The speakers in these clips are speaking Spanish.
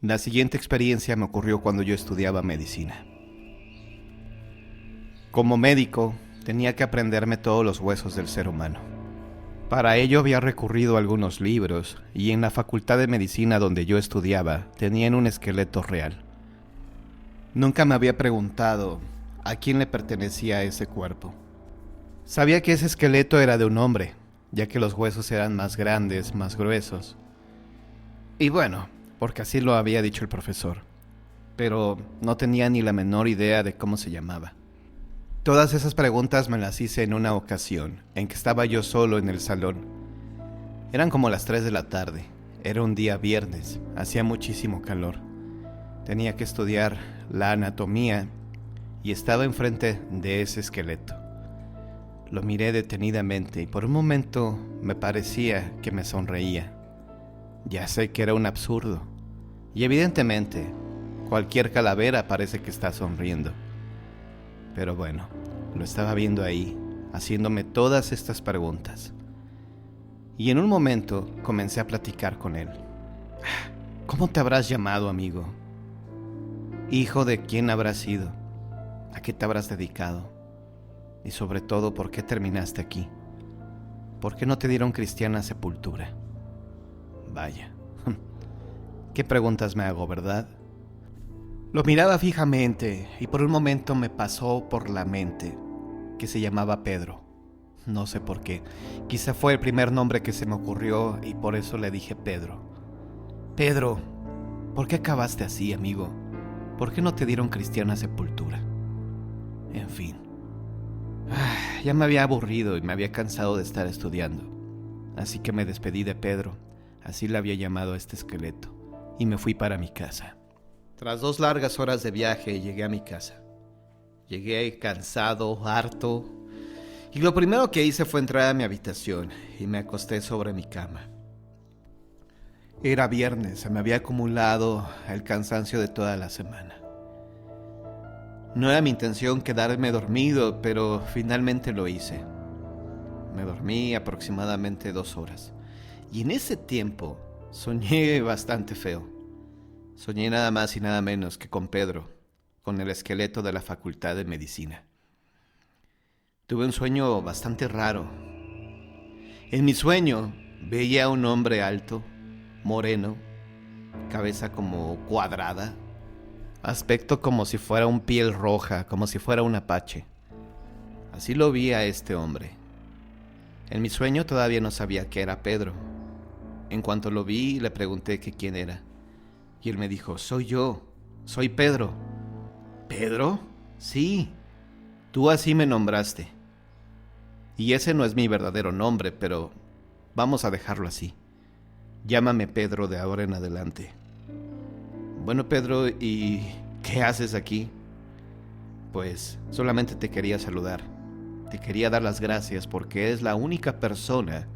La siguiente experiencia me ocurrió cuando yo estudiaba medicina. Como médico, tenía que aprenderme todos los huesos del ser humano. Para ello había recurrido a algunos libros y en la facultad de medicina donde yo estudiaba tenían un esqueleto real. Nunca me había preguntado a quién le pertenecía ese cuerpo. Sabía que ese esqueleto era de un hombre, ya que los huesos eran más grandes, más gruesos. Y bueno, porque así lo había dicho el profesor, pero no tenía ni la menor idea de cómo se llamaba. Todas esas preguntas me las hice en una ocasión, en que estaba yo solo en el salón. Eran como las 3 de la tarde, era un día viernes, hacía muchísimo calor. Tenía que estudiar la anatomía y estaba enfrente de ese esqueleto. Lo miré detenidamente y por un momento me parecía que me sonreía. Ya sé que era un absurdo, y evidentemente cualquier calavera parece que está sonriendo. Pero bueno, lo estaba viendo ahí, haciéndome todas estas preguntas. Y en un momento comencé a platicar con él. ¿Cómo te habrás llamado, amigo? ¿Hijo de quién habrás sido? ¿A qué te habrás dedicado? Y sobre todo, ¿por qué terminaste aquí? ¿Por qué no te dieron cristiana sepultura? Vaya, qué preguntas me hago, ¿verdad? Lo miraba fijamente y por un momento me pasó por la mente que se llamaba Pedro. No sé por qué, quizá fue el primer nombre que se me ocurrió y por eso le dije Pedro. Pedro, ¿por qué acabaste así, amigo? ¿Por qué no te dieron cristiana sepultura? En fin, ya me había aburrido y me había cansado de estar estudiando, así que me despedí de Pedro, así le había llamado a este esqueleto, y me fui para mi casa. Tras 2 largas horas de viaje llegué a mi casa. Llegué cansado, harto, y lo primero que hice fue entrar a mi habitación y me acosté sobre mi cama. Era viernes, se me había acumulado el cansancio de toda la semana. No era mi intención quedarme dormido, pero finalmente lo hice. Me dormí aproximadamente 2 horas, y en ese tiempo soñé bastante feo. Soñé nada más y nada menos que con Pedro, con el esqueleto de la facultad de medicina. Tuve un sueño bastante raro. En mi sueño veía a un hombre alto, moreno, cabeza como cuadrada, aspecto como si fuera un piel roja, como si fuera un apache. Así lo vi a este hombre. En mi sueño todavía no sabía que era Pedro. En cuanto lo vi, le pregunté que quién era. Y él me dijo, soy yo, soy Pedro. ¿Pedro? Sí, tú así me nombraste. Y ese no es mi verdadero nombre, pero vamos a dejarlo así. Llámame Pedro de ahora en adelante. Bueno, Pedro, ¿y qué haces aquí? Pues solamente te quería saludar. Te quería dar las gracias porque eres la única persona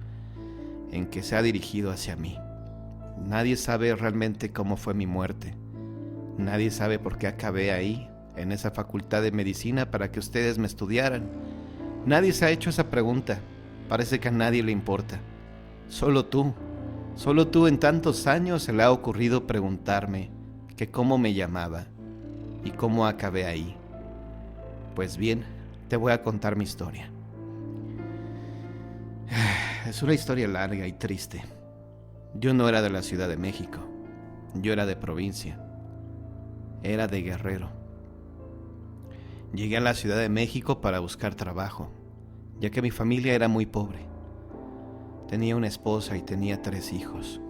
en que se ha dirigido hacia mí. Nadie sabe realmente cómo fue mi muerte. Nadie sabe por qué acabé ahí, en esa facultad de medicina, para que ustedes me estudiaran. Nadie se ha hecho esa pregunta. Parece que a nadie le importa. Solo tú en tantos años se le ha ocurrido preguntarme que cómo me llamaba y cómo acabé ahí. Pues bien, te voy a contar mi historia. Es una historia larga y triste. Yo no era de la Ciudad de México, yo era de provincia, era de Guerrero. Llegué a la Ciudad de México para buscar trabajo, ya que mi familia era muy pobre. Tenía una esposa y tenía 3 hijos.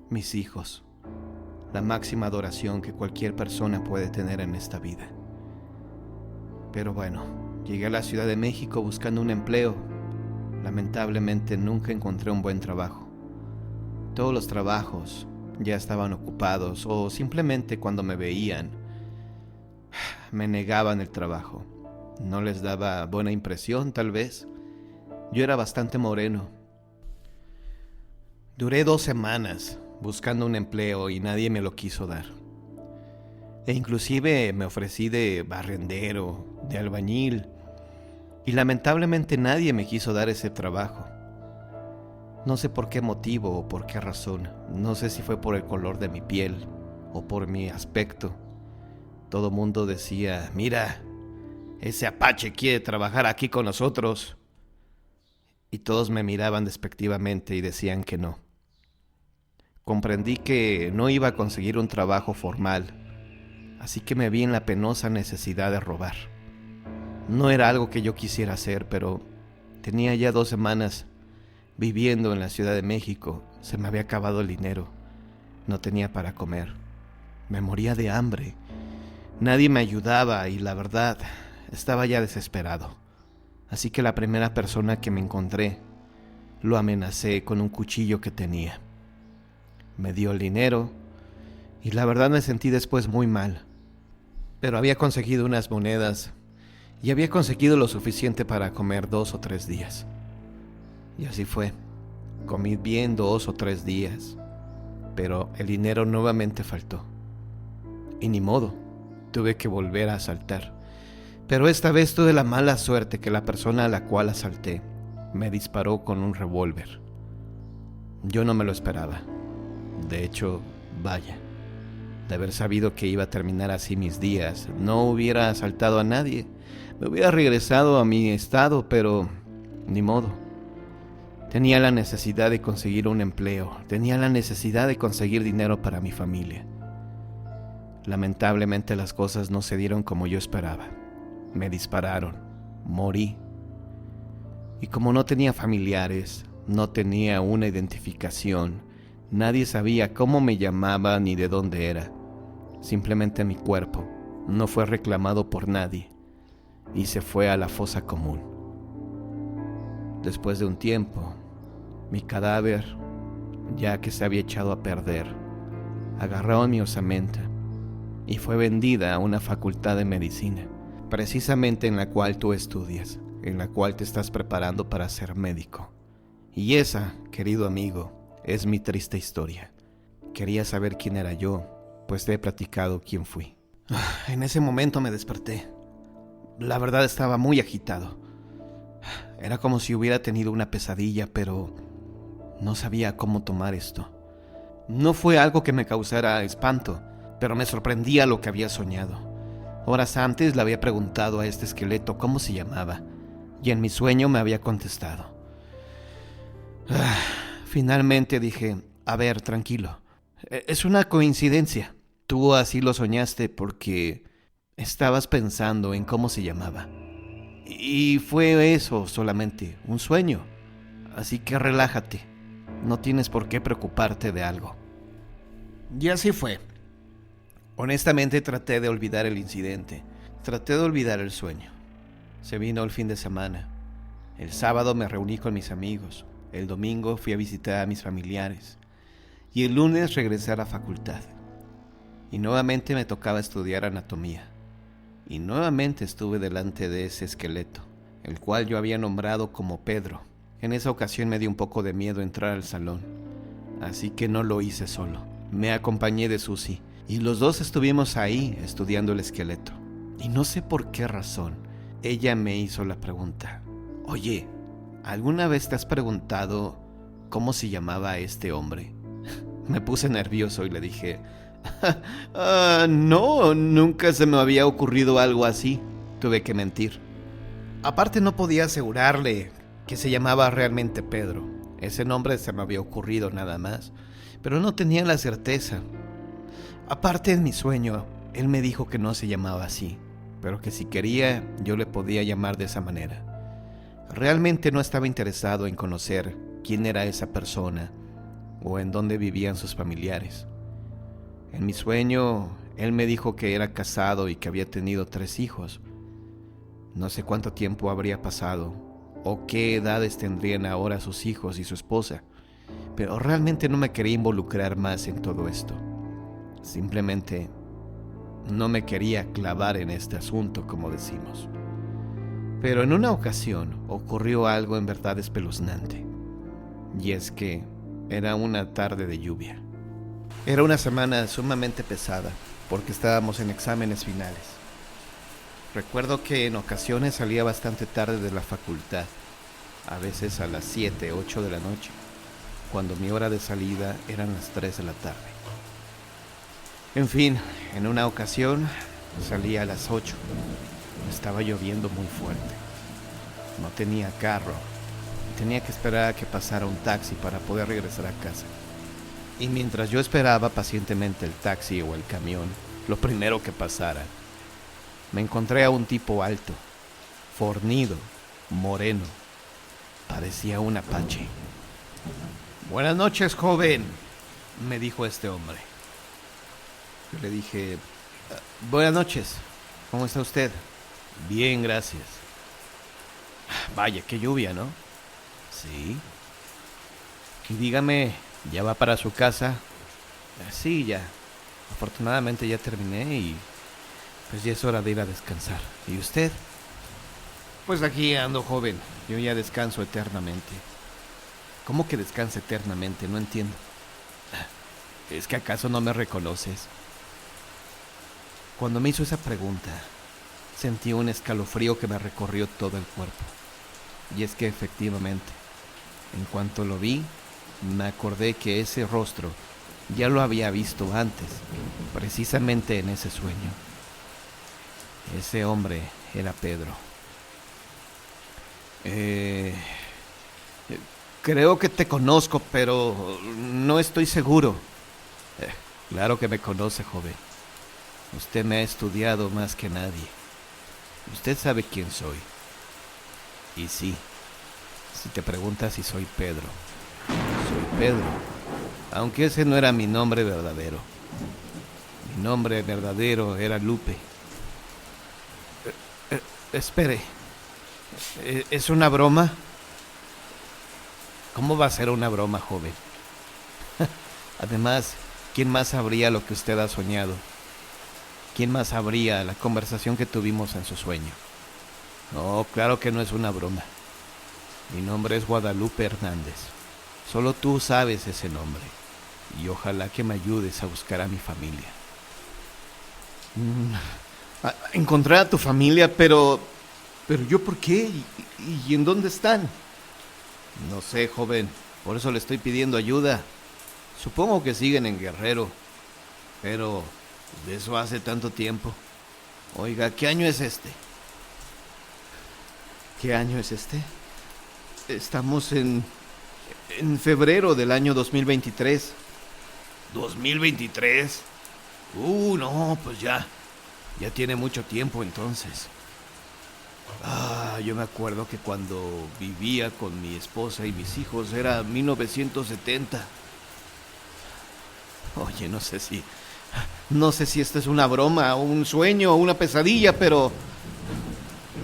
Mis hijos, la máxima adoración que cualquier persona puede tener en esta vida. Pero bueno, llegué a la Ciudad de México buscando un empleo. Lamentablemente nunca encontré un buen trabajo. Todos los trabajos ya estaban ocupados o simplemente cuando me veían me negaban el trabajo. No les daba buena impresión, tal vez. Yo era bastante moreno. Duré 2 semanas buscando un empleo y nadie me lo quiso dar. E inclusive me ofrecí de barrendero, de albañil, y lamentablemente nadie me quiso dar ese trabajo. No sé por qué motivo o por qué razón, no sé si fue por el color de mi piel, o por mi aspecto. Todo mundo decía: mira, ese apache quiere trabajar aquí con nosotros. Y todos me miraban despectivamente y decían que no. Comprendí que no iba a conseguir un trabajo formal, así que me vi en la penosa necesidad de robar. No era algo que yo quisiera hacer, pero tenía ya 2 semanas viviendo en la Ciudad de México. Se me había acabado el dinero. No tenía para comer. Me moría de hambre. Nadie me ayudaba y la verdad, estaba ya desesperado. Así que la primera persona que me encontré, lo amenacé con un cuchillo que tenía. Me dio el dinero y la verdad me sentí después muy mal. Pero había conseguido unas monedas y había conseguido lo suficiente para comer 2 o 3 días. Y así fue. Comí bien 2 o 3 días, pero el dinero nuevamente faltó. Y ni modo, tuve que volver a asaltar. Pero esta vez tuve la mala suerte que la persona a la cual asalté me disparó con un revólver. Yo no me lo esperaba. De hecho, vaya, de haber sabido que iba a terminar así mis días, no hubiera asaltado a nadie. Me hubiera regresado a mi estado, pero ni modo. Tenía la necesidad de conseguir un empleo, tenía la necesidad de conseguir dinero para mi familia. Lamentablemente las cosas no se dieron como yo esperaba. Me dispararon, morí. Y como no tenía familiares, no tenía una identificación, nadie sabía cómo me llamaba ni de dónde era. Simplemente mi cuerpo no fue reclamado por nadie y se fue a la fosa común. Después de un tiempo, mi cadáver, ya que se había echado a perder, agarró mi osamenta y fue vendida a una facultad de medicina, precisamente en la cual tú estudias, en la cual te estás preparando para ser médico. Y esa, querido amigo, es mi triste historia. Quería saber quién era yo, pues te he platicado quién fui. En ese momento me desperté. La verdad estaba muy agitado. Era como si hubiera tenido una pesadilla, pero no sabía cómo tomar esto. No fue algo que me causara espanto, pero me sorprendía lo que había soñado. Horas antes le había preguntado a este esqueleto cómo se llamaba, y en mi sueño me había contestado. Finalmente dije: a ver, tranquilo. Es una coincidencia. Tú así lo soñaste porque estabas pensando en cómo se llamaba. Y fue eso solamente, un sueño. Así que relájate. No tienes por qué preocuparte de algo. Y así fue. Honestamente traté de olvidar el incidente. Traté de olvidar el sueño. Se vino el fin de semana. El sábado me reuní con mis amigos. El domingo fui a visitar a mis familiares. Y el lunes regresé a la facultad. Y nuevamente me tocaba estudiar anatomía. Y nuevamente estuve delante de ese esqueleto, el cual yo había nombrado como Pedro. En esa ocasión me dio un poco de miedo entrar al salón, así que no lo hice solo. Me acompañé de Susi, y los dos estuvimos ahí estudiando el esqueleto. Y no sé por qué razón, ella me hizo la pregunta: oye, ¿alguna vez te has preguntado cómo se llamaba este hombre? Me puse nervioso y le dije: no, nunca se me había ocurrido algo así. Tuve que mentir. Aparte no podía asegurarle que se llamaba realmente Pedro. Ese nombre se me había ocurrido nada más, pero no tenía la certeza. Aparte, en mi sueño, él me dijo que no se llamaba así, pero que si quería yo le podía llamar de esa manera. Realmente no estaba interesado en conocer quién era esa persona o en dónde vivían sus familiares. En mi sueño, él me dijo que era casado y que había tenido 3 hijos. No sé cuánto tiempo habría pasado o qué edades tendrían ahora sus hijos y su esposa, pero realmente no me quería involucrar más en todo esto. Simplemente no me quería clavar en este asunto, como decimos. Pero en una ocasión ocurrió algo en verdad espeluznante, y es que era una tarde de lluvia. Era una semana sumamente pesada, porque estábamos en exámenes finales. Recuerdo que en ocasiones salía bastante tarde de la facultad, a veces a las 7, 8 de la noche, cuando mi hora de salida eran las 3 de la tarde. En fin, en una ocasión salí a las 8. Estaba lloviendo muy fuerte. No tenía carro. Tenía que esperar a que pasara un taxi para poder regresar a casa. Y mientras yo esperaba pacientemente el taxi o el camión, lo primero que pasara, me encontré a un tipo alto, fornido, moreno. Parecía un apache. «Buenas noches, joven», me dijo este hombre. Yo le dije: «Buenas noches, ¿cómo está usted?» «Bien, gracias». «Vaya, qué lluvia, ¿no?» «Sí». «Y dígame, ¿ya va para su casa?» «Sí, ya. Afortunadamente ya terminé y pues ya es hora de ir a descansar. ¿Y usted?» «Pues aquí ando, joven. Yo ya descanso eternamente». «¿Cómo que descansa eternamente? No entiendo». «¿Es que acaso no me reconoces?» Cuando me hizo esa pregunta, sentí un escalofrío que me recorrió todo el cuerpo. Y es que efectivamente, en cuanto lo vi, me acordé que ese rostro ya lo había visto antes, precisamente en ese sueño. Ese hombre era Pedro. Creo que te conozco, pero no estoy seguro. Claro que me conoce, joven. Usted me ha estudiado más que nadie. Usted sabe quién soy. Y sí, si te preguntas si soy Pedro, soy Pedro, aunque ese no era mi nombre verdadero. Mi nombre verdadero era Lupe. Espere, ¿es una broma? ¿Cómo va a ser una broma, joven? Además, ¿quién más sabría lo que usted ha soñado? ¿Quién más sabría la conversación que tuvimos en su sueño? No, claro que no es una broma. Mi nombre es Guadalupe Hernández. Solo tú sabes ese nombre. Y ojalá que me ayudes a buscar a mi familia. Encontrar a tu familia, pero ¿yo por qué? ¿Y en dónde están? No sé, joven. Por eso le estoy pidiendo ayuda. Supongo que siguen en Guerrero. Pero de eso hace tanto tiempo. Oiga, ¿qué año es este? ¿Qué año es este? Estamos en febrero del año 2023. ¿2023? No, pues ya tiene mucho tiempo entonces. Yo me acuerdo que cuando vivía con mi esposa y mis hijos era 1970. Oye, no sé si esto es una broma, o un sueño, o una pesadilla, pero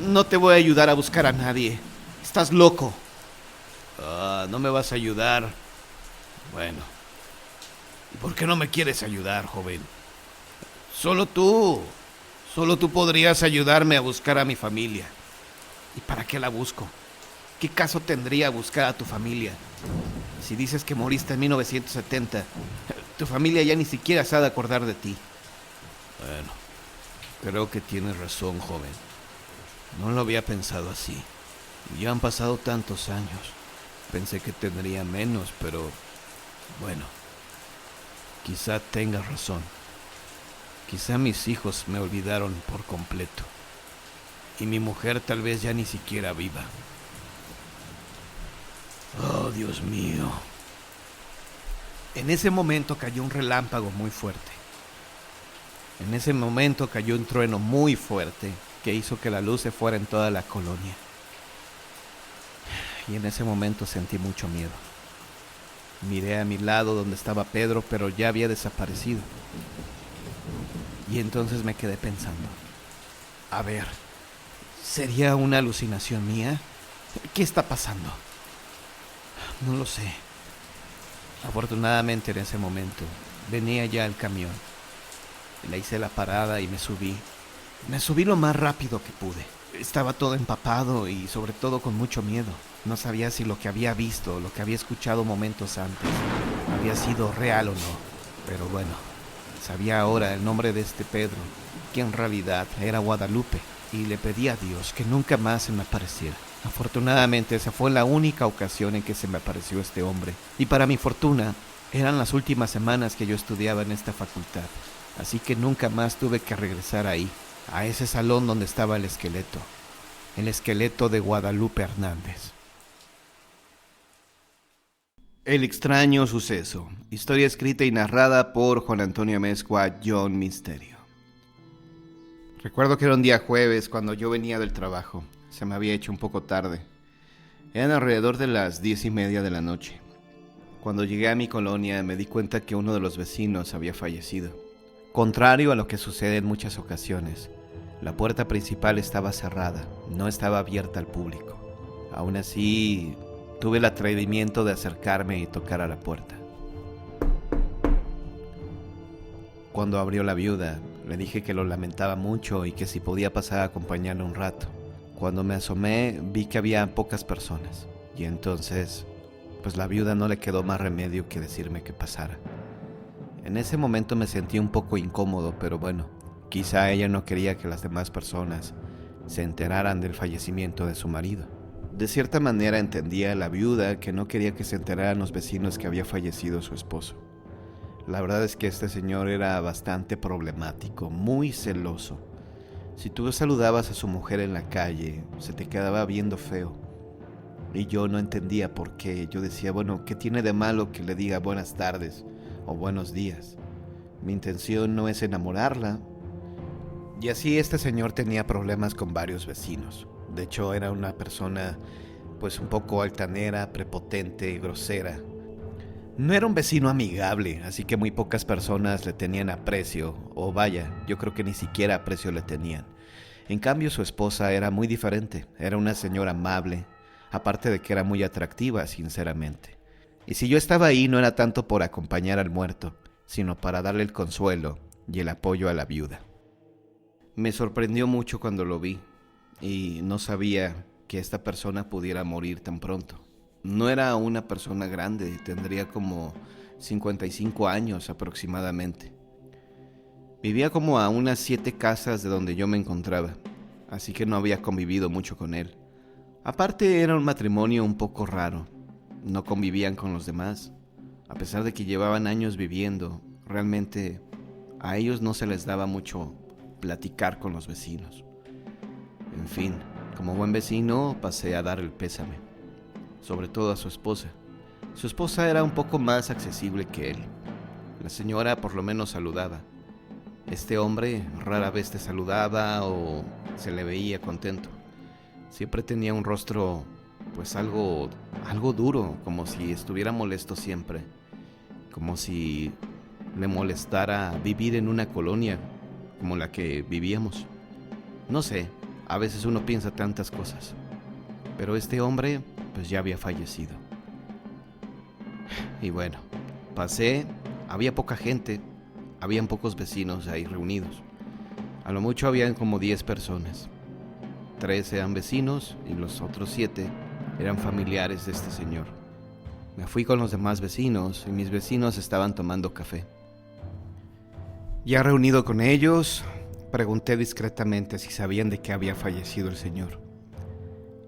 no te voy a ayudar a buscar a nadie. Estás loco. ¿No me vas a ayudar? Bueno, ¿y por qué no me quieres ayudar, joven? Solo tú podrías ayudarme a buscar a mi familia. ¿Y para qué la busco? ¿Qué caso tendría buscar a tu familia? Si dices que moriste en 1970, tu familia ya ni siquiera se ha de acordar de ti. Bueno, creo que tienes razón, joven. No lo había pensado así. Ya han pasado tantos años. Pensé que tendría menos, pero bueno, quizá tengas razón. Quizá mis hijos me olvidaron por completo. Y mi mujer tal vez ya ni siquiera viva. Oh, Dios mío. En ese momento cayó un relámpago muy fuerte. En ese momento cayó un trueno muy fuerte que hizo que la luz se fuera en toda la colonia. Y en ese momento sentí mucho miedo. Miré a mi lado donde estaba Pedro, pero ya había desaparecido. Y entonces me quedé pensando. A ver, ¿sería una alucinación mía? ¿Qué está pasando? No lo sé. Afortunadamente en ese momento venía ya el camión. Le hice la parada y me subí. Me subí lo más rápido que pude. Estaba todo empapado y sobre todo con mucho miedo. No sabía si lo que había visto, lo que había escuchado momentos antes, había sido real o no. Pero bueno, sabía ahora el nombre de este Pedro, que en realidad era Guadalupe, y le pedí a Dios que nunca más se me apareciera. Afortunadamente esa fue la única ocasión en que se me apareció este hombre, y para mi fortuna, Eran las últimas semanas que yo estudiaba en esta facultad, así que nunca más tuve que regresar ahí, a ese salón donde estaba el esqueleto de Guadalupe Hernández. El extraño suceso, historia escrita y narrada por Juan Antonio Amezcua, John Misterio. Recuerdo que era un día jueves cuando yo venía del trabajo. Se me había hecho un poco tarde. Eran alrededor de las 10:30 de la noche. Cuando llegué a mi colonia me di cuenta que uno de los vecinos había fallecido. Contrario a lo que sucede en muchas ocasiones, la puerta principal estaba cerrada, no estaba abierta al público. Aún así, tuve el atrevimiento de acercarme y tocar a la puerta. Cuando abrió la viuda, le dije que lo lamentaba mucho y que si podía pasar a acompañarle un rato. Cuando me asomé, vi que había pocas personas. Y entonces, pues la viuda no le quedó más remedio que decirme que pasara. En ese momento me sentí un poco incómodo, pero bueno, quizá ella no quería que las demás personas se enteraran del fallecimiento de su marido. De cierta manera entendía a la viuda que no quería que se enteraran los vecinos que había fallecido su esposo. La verdad es que este señor era bastante problemático, muy celoso. Si tú saludabas a su mujer en la calle, se te quedaba viendo feo. Y yo no entendía por qué. Yo decía, bueno, ¿qué tiene de malo que le diga buenas tardes o buenos días? Mi intención no es enamorarla. Y así este señor tenía problemas con varios vecinos. De hecho, era una persona pues un poco altanera, prepotente, grosera. No era un vecino amigable, así que muy pocas personas le tenían aprecio, o vaya, yo creo que ni siquiera aprecio le tenían. En cambio, su esposa era muy diferente, era una señora amable, aparte de que era muy atractiva, sinceramente. Y si yo estaba ahí no era tanto por acompañar al muerto, sino para darle el consuelo y el apoyo a la viuda. Me sorprendió mucho cuando lo vi, y no sabía que esta persona pudiera morir tan pronto. No era una persona grande, tendría como 55 años aproximadamente. Vivía como a unas 7 casas de donde yo me encontraba, así que no había convivido mucho con él. Aparte era un matrimonio un poco raro, no convivían con los demás. A pesar de que llevaban años viviendo, realmente a ellos no se les daba mucho platicar con los vecinos. En fin, como buen vecino pasé a dar el pésame. Sobre todo a su esposa. Su esposa era un poco más accesible que él. La señora por lo menos saludaba. Este hombre rara vez te saludaba o se le veía contento. Siempre tenía un rostro pues algo duro, como si estuviera molesto siempre. Como si le molestara vivir en una colonia como la que vivíamos. No sé, a veces uno piensa tantas cosas. Pero este hombre pues ya había fallecido. Y bueno, pasé, había poca gente, habían pocos vecinos ahí reunidos. A lo mucho habían como 10 personas. 3 eran vecinos y los otros 7 eran familiares de este señor. Me fui con los demás vecinos y mis vecinos estaban tomando café. Ya reunido con ellos, pregunté discretamente si sabían de qué había fallecido el señor.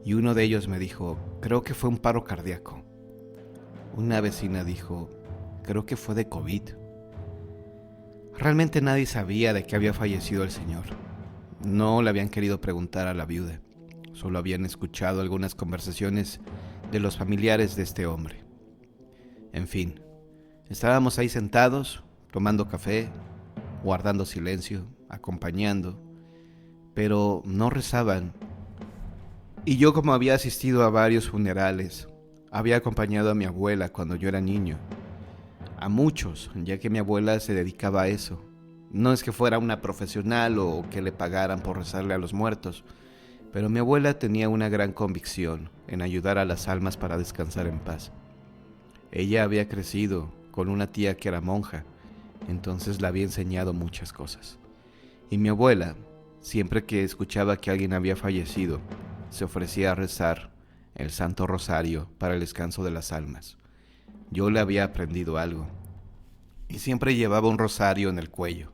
Y uno de ellos me dijo, creo que fue un paro cardíaco. Una vecina dijo, creo que fue de COVID. Realmente nadie sabía de qué había fallecido el señor. No le habían querido preguntar a la viuda. Solo habían escuchado algunas conversaciones de los familiares de este hombre. En fin, estábamos ahí sentados, tomando café, guardando silencio, acompañando, pero no rezaban. Y yo, como había asistido a varios funerales, había acompañado a mi abuela cuando yo era niño. A muchos, ya que mi abuela se dedicaba a eso. No es que fuera una profesional o que le pagaran por rezarle a los muertos, pero mi abuela tenía una gran convicción en ayudar a las almas para descansar en paz. Ella había crecido con una tía que era monja, entonces le había enseñado muchas cosas. Y mi abuela, siempre que escuchaba que alguien había fallecido, se ofrecía a rezar el Santo Rosario para el descanso de las almas. Yo le había aprendido algo, y siempre llevaba un rosario en el cuello.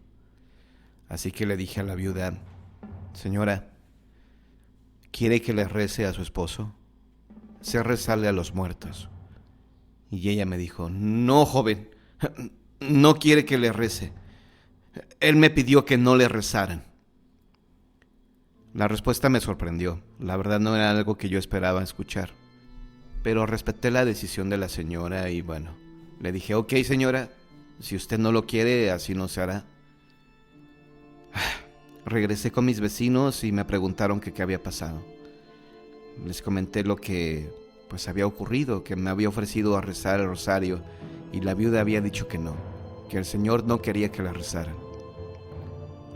Así que le dije a la viuda, señora, ¿quiere que le rece a su esposo? Sé rezarle a los muertos. Y ella me dijo, no, joven, No quiere que le rece. Él me pidió que no le rezaran. La respuesta me sorprendió. La verdad no era algo que yo esperaba escuchar. Pero respeté la decisión de la señora y bueno, le dije, ok señora, si usted no lo quiere, así no se hará. Regresé con mis vecinos y me preguntaron que qué había pasado. Les comenté lo que pues había ocurrido, que me había ofrecido a rezar el rosario y la viuda había dicho que no, que el Señor no quería que la rezaran.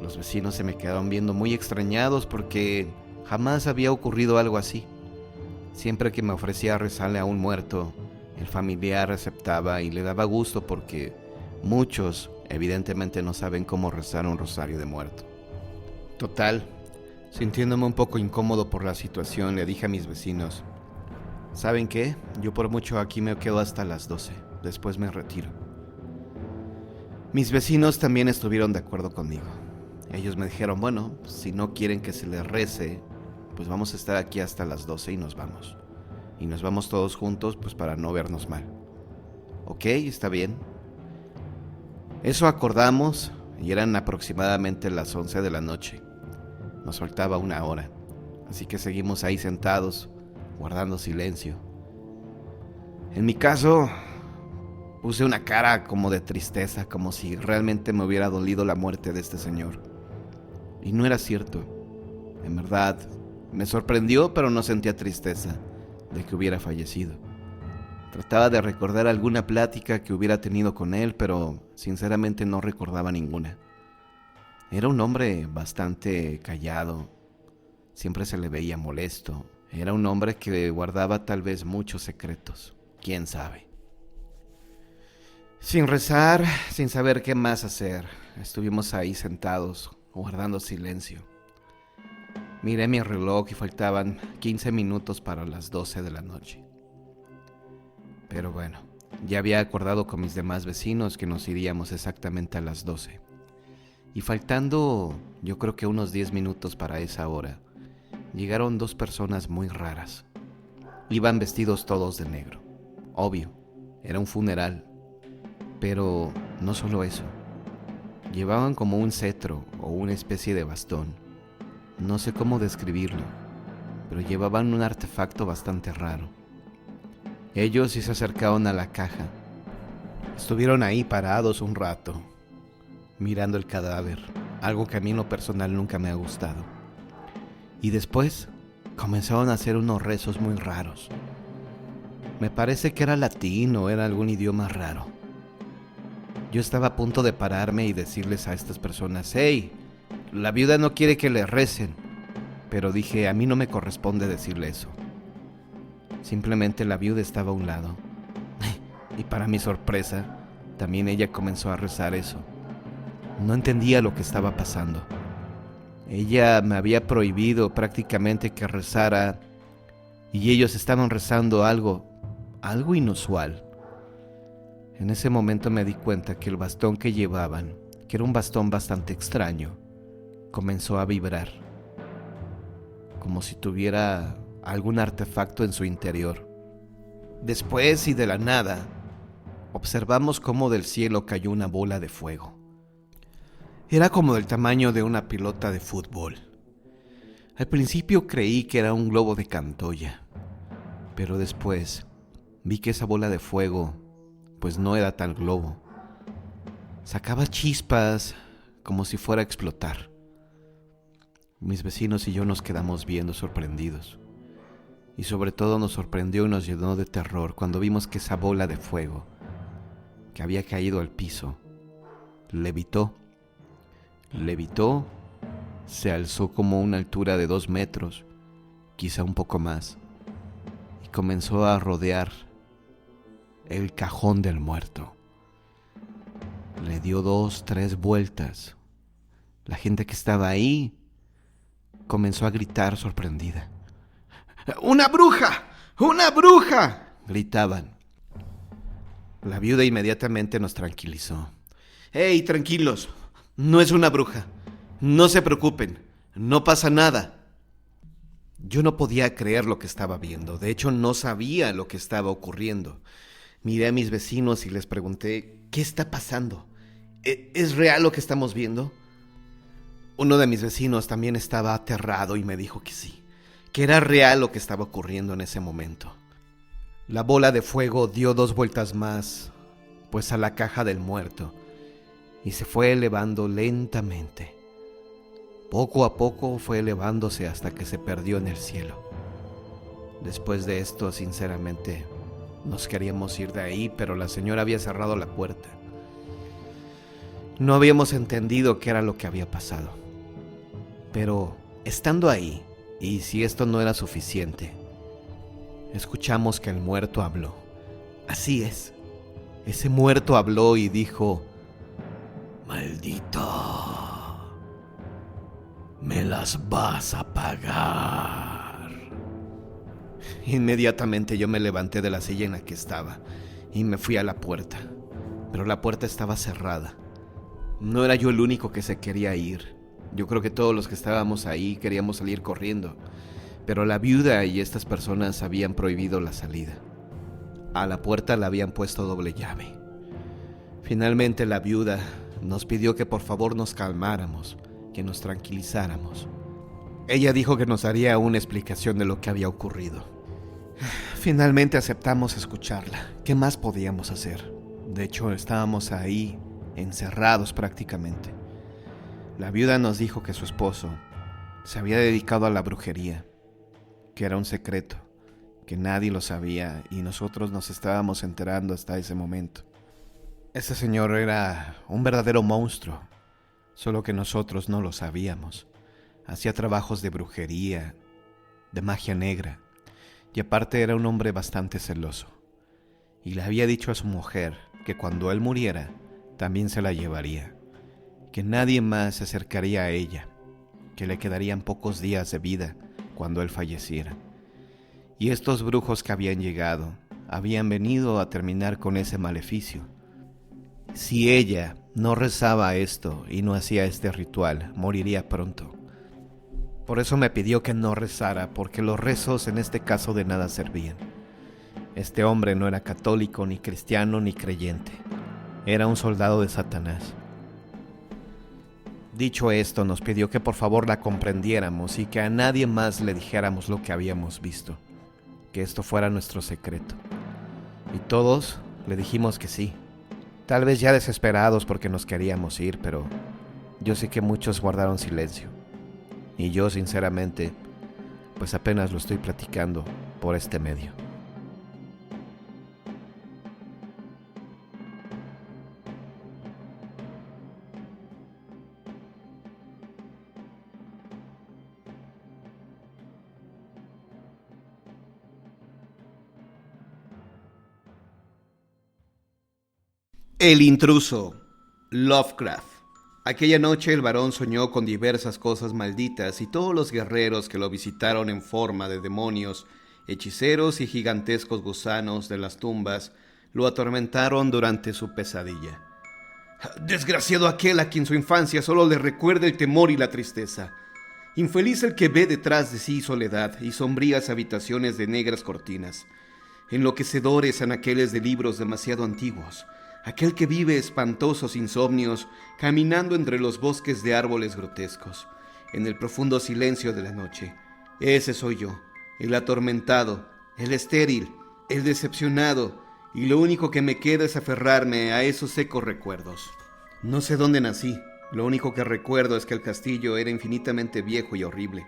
Los vecinos se me quedaron viendo muy extrañados porque jamás había ocurrido algo así. Siempre que me ofrecía rezarle a un muerto, el familiar aceptaba y le daba gusto porque muchos evidentemente no saben cómo rezar un rosario de muerto. Total, sintiéndome un poco incómodo por la situación, le dije a mis vecinos, ¿saben qué? Yo por mucho aquí me quedo hasta las 12, después me retiro. Mis vecinos también estuvieron de acuerdo conmigo. Ellos me dijeron, bueno, si no quieren que se les rece, pues vamos a estar aquí hasta las 12 y nos vamos. Y nos vamos todos juntos, pues para no vernos mal. Ok, está bien. Eso acordamos y eran aproximadamente las 11 de la noche. Nos faltaba una hora, así que seguimos ahí sentados, guardando silencio. En mi caso, puse una cara como de tristeza, como si realmente me hubiera dolido la muerte de este señor. Y no era cierto. En verdad, me sorprendió, pero no sentía tristeza de que hubiera fallecido. Trataba de recordar alguna plática que hubiera tenido con él, pero sinceramente no recordaba ninguna. Era un hombre bastante callado, siempre se le veía molesto. Era un hombre que guardaba tal vez muchos secretos, quién sabe. Sin rezar, sin saber qué más hacer, estuvimos ahí sentados, guardando silencio. Miré mi reloj y faltaban 15 minutos para las 12 de la noche. Pero bueno, ya había acordado con mis demás vecinos que nos iríamos exactamente a las 12. Y faltando, yo creo que unos 10 minutos para esa hora, llegaron dos personas muy raras. Iban vestidos todos de negro. Obvio, era un funeral. Pero no solo eso. Llevaban como un cetro o una especie de bastón. No sé cómo describirlo, pero llevaban un artefacto bastante raro. Ellos sí se acercaron a la caja. Estuvieron ahí parados un rato, mirando el cadáver, algo que a mí en lo personal nunca me ha gustado. Y después comenzaron a hacer unos rezos muy raros. Me parece que era latín o era algún idioma raro. Yo estaba a punto de pararme y decirles a estas personas, hey, la viuda no quiere que le recen. Pero dije, a mí no me corresponde decirle eso. Simplemente la viuda estaba a un lado. Y para mi sorpresa, también ella comenzó a rezar eso. No entendía lo que estaba pasando. Ella me había prohibido prácticamente que rezara y ellos estaban rezando algo inusual. En ese momento me di cuenta que el bastón que llevaban, que era un bastón bastante extraño, comenzó a vibrar, como si tuviera algún artefacto en su interior. Después y de la nada, observamos cómo del cielo cayó una bola de fuego. Era como del tamaño de una pelota de fútbol. Al principio creí que era un globo de Cantoya, pero después vi que esa bola de fuego pues no era tal globo. Sacaba chispas como si fuera a explotar. Mis vecinos y yo nos quedamos viendo sorprendidos. Y sobre todo nos sorprendió y nos llenó de terror cuando vimos que esa bola de fuego, que había caído al piso, levitó, se alzó como a una altura de 2 metros, quizá un poco más, y comenzó a rodear el cajón del muerto. Le dio 2, 3 vueltas. La gente que estaba ahí comenzó a gritar sorprendida. ¡Una bruja! ¡Una bruja!, gritaban. La viuda inmediatamente nos tranquilizó. ¡Hey, tranquilos! No es una bruja. No se preocupen. No pasa nada. Yo no podía creer lo que estaba viendo. De hecho, no sabía lo que estaba ocurriendo. Miré a mis vecinos y les pregunté, ¿Qué está pasando? ¿Es real lo que estamos viendo? Uno de mis vecinos también estaba aterrado y me dijo que sí, que era real lo que estaba ocurriendo en ese momento. La bola de fuego dio 2 vueltas más, pues a la caja del muerto, y se fue elevando lentamente. Poco a poco fue elevándose hasta que se perdió en el cielo. Después de esto, sinceramente, nos queríamos ir de ahí, pero la señora había cerrado la puerta. No habíamos entendido qué era lo que había pasado. Pero, estando ahí, y si esto no era suficiente, escuchamos que el muerto habló. Así es, ese muerto habló y dijo: «Maldito, me las vas a pagar». Inmediatamente yo me levanté de la silla en la que estaba y me fui a la puerta, pero la puerta estaba cerrada. No era yo el único que se quería ir. Yo creo que todos los que estábamos ahí queríamos salir corriendo, pero la viuda y estas personas habían prohibido la salida. A la puerta le habían puesto doble llave. Finalmente la viuda nos pidió que por favor nos calmáramos, que nos tranquilizáramos. Ella dijo que nos haría una explicación de lo que había ocurrido. Finalmente aceptamos escucharla. ¿Qué más podíamos hacer? De hecho, estábamos ahí, encerrados prácticamente. La viuda nos dijo que su esposo se había dedicado a la brujería, que era un secreto, que nadie lo sabía y nosotros nos estábamos enterando hasta ese momento. Ese señor era un verdadero monstruo, solo que nosotros no lo sabíamos. Hacía trabajos de brujería, de magia negra, y aparte era un hombre bastante celoso. Y le había dicho a su mujer que cuando él muriera, también se la llevaría, que nadie más se acercaría a ella, que le quedarían pocos días de vida cuando él falleciera. Y estos brujos que habían llegado, habían venido a terminar con ese maleficio. Si ella no rezaba esto y no hacía este ritual, moriría pronto. Por eso me pidió que no rezara, porque los rezos en este caso de nada servían. Este hombre no era católico, ni cristiano, ni creyente. Era un soldado de Satanás. Dicho esto, nos pidió que por favor la comprendiéramos y que a nadie más le dijéramos lo que habíamos visto, que esto fuera nuestro secreto. Y todos le dijimos que sí. Tal vez ya desesperados porque nos queríamos ir, pero yo sé que muchos guardaron silencio. Y yo, sinceramente, pues apenas lo estoy platicando por este medio. El intruso, Lovecraft. Aquella noche el varón soñó con diversas cosas malditas y todos los guerreros que lo visitaron en forma de demonios, hechiceros y gigantescos gusanos de las tumbas lo atormentaron durante su pesadilla. Desgraciado aquel a quien su infancia solo le recuerda el temor y la tristeza. Infeliz el que ve detrás de sí soledad y sombrías habitaciones de negras cortinas. Enloquecedores anaqueles de libros demasiado antiguos. Aquel que vive espantosos insomnios, caminando entre los bosques de árboles grotescos, en el profundo silencio de la noche. Ese soy yo, el atormentado, el estéril, el decepcionado, y lo único que me queda es aferrarme a esos secos recuerdos. No sé dónde nací, lo único que recuerdo es que el castillo era infinitamente viejo y horrible,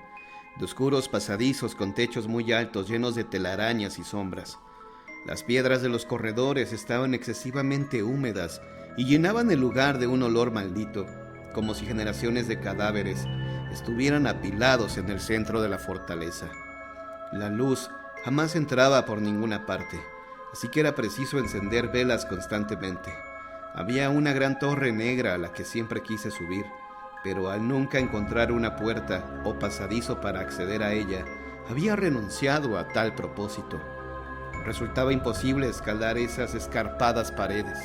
de oscuros pasadizos con techos muy altos llenos de telarañas y sombras. Las piedras de los corredores estaban excesivamente húmedas y llenaban el lugar de un olor maldito, como si generaciones de cadáveres estuvieran apilados en el centro de la fortaleza. La luz jamás entraba por ninguna parte, así que era preciso encender velas constantemente. Había una gran torre negra a la que siempre quise subir, pero al nunca encontrar una puerta o pasadizo para acceder a ella, había renunciado a tal propósito. Resultaba imposible escalar esas escarpadas paredes.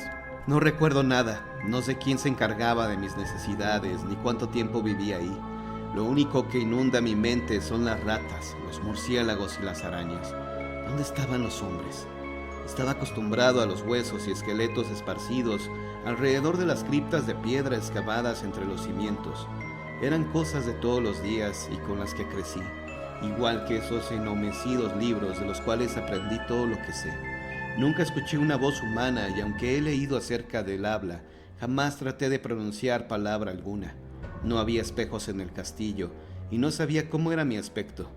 No recuerdo nada, no sé quién se encargaba de mis necesidades, ni cuánto tiempo vivía ahí. Lo único que inunda mi mente son las ratas, los murciélagos y las arañas. ¿Dónde estaban los hombres? Estaba acostumbrado a los huesos y esqueletos esparcidos Alrededor de las criptas de piedra excavadas entre los cimientos, eran cosas de todos los días y con las que crecí, igual que esos ennomecidos libros de los cuales aprendí todo lo que sé. Nunca escuché una voz humana y aunque he leído acerca del habla, jamás traté de pronunciar palabra alguna. No había espejos en el castillo y no sabía cómo era mi aspecto.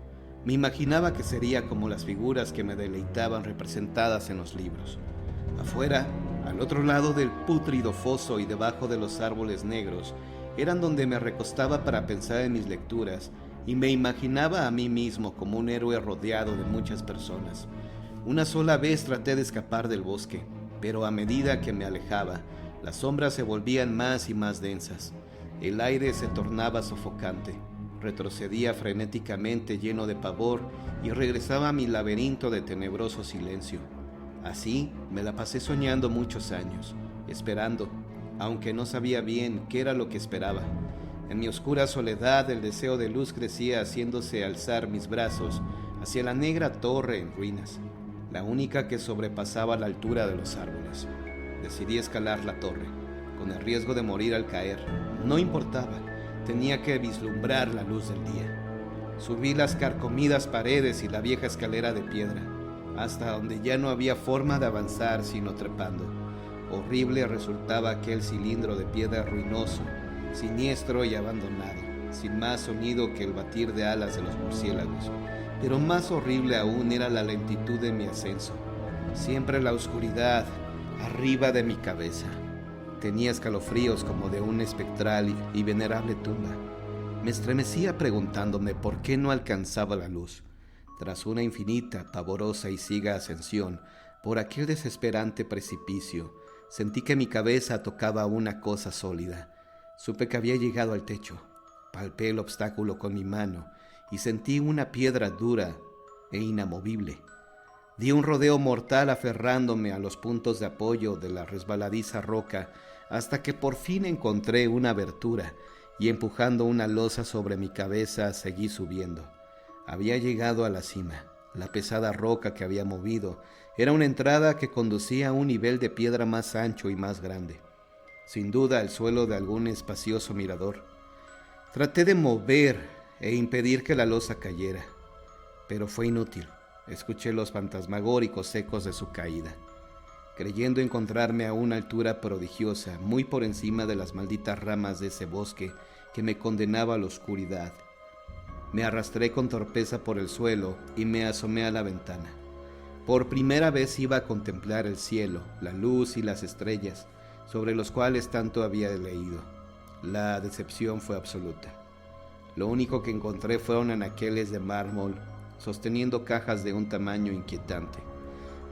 Me imaginaba que sería como las figuras que me deleitaban representadas en los libros. Afuera, al otro lado del pútrido foso y debajo de los árboles negros, eran donde me recostaba para pensar en mis lecturas y me imaginaba a mí mismo como un héroe rodeado de muchas personas. Una sola vez traté de escapar del bosque, pero a medida que me alejaba, las sombras se volvían más y más densas. El aire se tornaba sofocante. Retrocedía frenéticamente lleno de pavor y regresaba a mi laberinto de tenebroso silencio. Así me la pasé soñando muchos años, esperando, aunque no sabía bien qué era lo que esperaba. En mi oscura soledad el deseo de luz crecía haciéndose alzar mis brazos hacia la negra torre en ruinas, la única que sobrepasaba la altura de los árboles. Decidí escalar la torre, con el riesgo de morir al caer. No importaba, tenía que vislumbrar la luz del día. Subí las carcomidas paredes y la vieja escalera de piedra, hasta donde ya no había forma de avanzar sino trepando. Horrible resultaba aquel cilindro de piedra ruinoso, siniestro y abandonado, sin más sonido que el batir de alas de los murciélagos. Pero más horrible aún era la lentitud de mi ascenso. Siempre la oscuridad arriba de mi cabeza. Tenía escalofríos como de una espectral y venerable tumba. Me estremecía preguntándome por qué no alcanzaba la luz. Tras una infinita, pavorosa y ciega ascensión por aquel desesperante precipicio, sentí que mi cabeza tocaba una cosa sólida. Supe que había llegado al techo. Palpé el obstáculo con mi mano y sentí una piedra dura e inamovible. Di un rodeo mortal aferrándome a los puntos de apoyo de la resbaladiza roca hasta que por fin encontré una abertura y empujando una losa sobre mi cabeza seguí subiendo. Había llegado a la cima. La pesada roca que había movido era una entrada que conducía a un nivel de piedra más ancho y más grande. Sin duda el suelo de algún espacioso mirador. Traté de mover e impedir que la losa cayera, pero fue inútil. Escuché los fantasmagóricos ecos de su caída, creyendo encontrarme a una altura prodigiosa, muy por encima de las malditas ramas de ese bosque que me condenaba a la oscuridad. Me arrastré con torpeza por el suelo y me asomé a la ventana. Por primera vez iba a contemplar el cielo, la luz y las estrellas, sobre los cuales tanto había leído. La decepción fue absoluta. Lo único que encontré fueron anaqueles de mármol, sosteniendo cajas de un tamaño inquietante.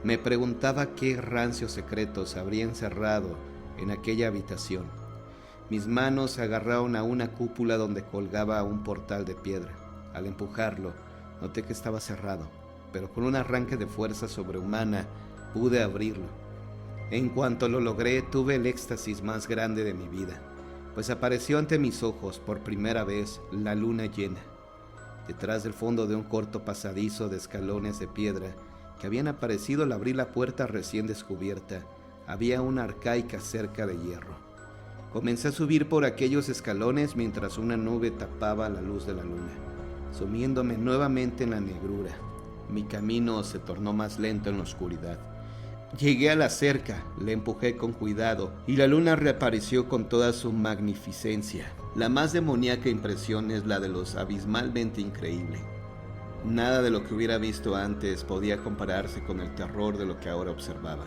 Me preguntaba qué rancios secretos habría encerrado en aquella habitación. Mis manos se agarraron a una cúpula donde colgaba un portal de piedra. Al empujarlo, noté que estaba cerrado, pero con un arranque de fuerza sobrehumana pude abrirlo. En cuanto lo logré, tuve el éxtasis más grande de mi vida, pues apareció ante mis ojos por primera vez la luna llena. Detrás del fondo de un corto pasadizo de escalones de piedra que habían aparecido al abrir la puerta recién descubierta, había una arcaica cerca de hierro. Comencé a subir por aquellos escalones mientras una nube tapaba la luz de la luna, sumiéndome nuevamente en la negrura. Mi camino se tornó más lento en la oscuridad. Llegué a la cerca, le empujé con cuidado y la luna reapareció con toda su magnificencia. La más demoníaca impresión es la de los abismalmente increíble. Nada de lo que hubiera visto antes podía compararse con el terror de lo que ahora observaba.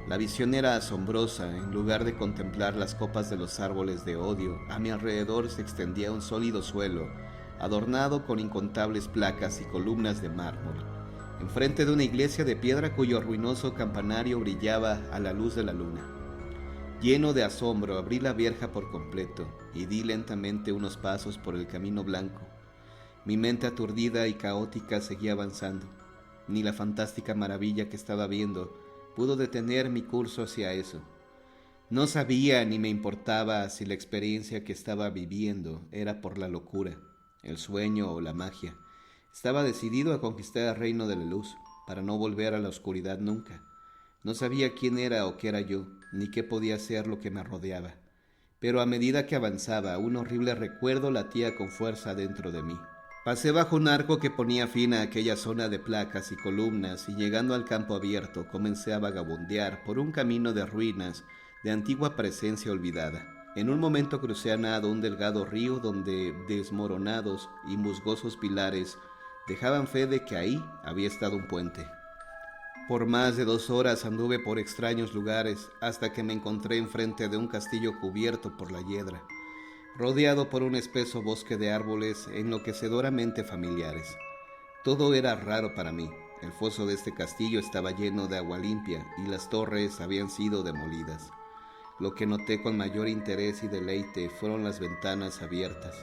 La visión era asombrosa. En lugar de contemplar las copas de los árboles de odio, a mi alrededor se extendía un sólido suelo, adornado con incontables placas y columnas de mármol, enfrente de una iglesia de piedra cuyo ruinoso campanario brillaba a la luz de la luna. Lleno de asombro, abrí la verja por completo y di lentamente unos pasos por el camino blanco. Mi mente aturdida y caótica seguía avanzando. Ni la fantástica maravilla que estaba viendo pudo detener mi curso hacia eso. No sabía ni me importaba si la experiencia que estaba viviendo era por la locura, el sueño o la magia. Estaba decidido a conquistar el reino de la luz, para no volver a la oscuridad nunca. No sabía quién era o qué era yo, ni qué podía ser lo que me rodeaba. Pero a medida que avanzaba, un horrible recuerdo latía con fuerza dentro de mí. Pasé bajo un arco que ponía fin a aquella zona de placas y columnas, y llegando al campo abierto comencé a vagabundear por un camino de ruinas de antigua presencia olvidada. En un momento crucé a nado un delgado río donde desmoronados y musgosos pilares dejaban fe de que ahí había estado un puente. Por más de 2 horas anduve por extraños lugares hasta que me encontré enfrente de un castillo cubierto por la hiedra, rodeado por un espeso bosque de árboles enloquecedoramente familiares. Todo era raro para mí. El foso de este castillo estaba lleno de agua limpia y las torres habían sido demolidas. Lo que noté con mayor interés y deleite fueron las ventanas abiertas,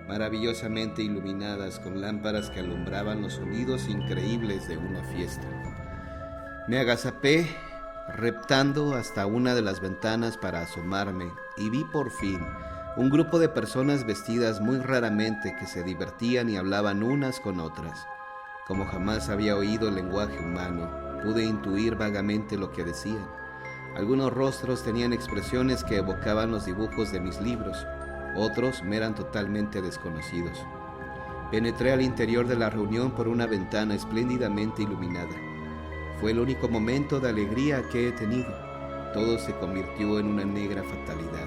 maravillosamente iluminadas con lámparas que alumbraban los sonidos increíbles de una fiesta. Me agazapé, reptando hasta una de las ventanas para asomarme, y vi por fin un grupo de personas vestidas muy raramente que se divertían y hablaban unas con otras. Como jamás había oído el lenguaje humano, pude intuir vagamente lo que decían. Algunos rostros tenían expresiones que evocaban los dibujos de mis libros, otros me eran totalmente desconocidos. Penetré al interior de la reunión por una ventana espléndidamente iluminada. Fue el único momento de alegría que he tenido. Todo se convirtió en una negra fatalidad.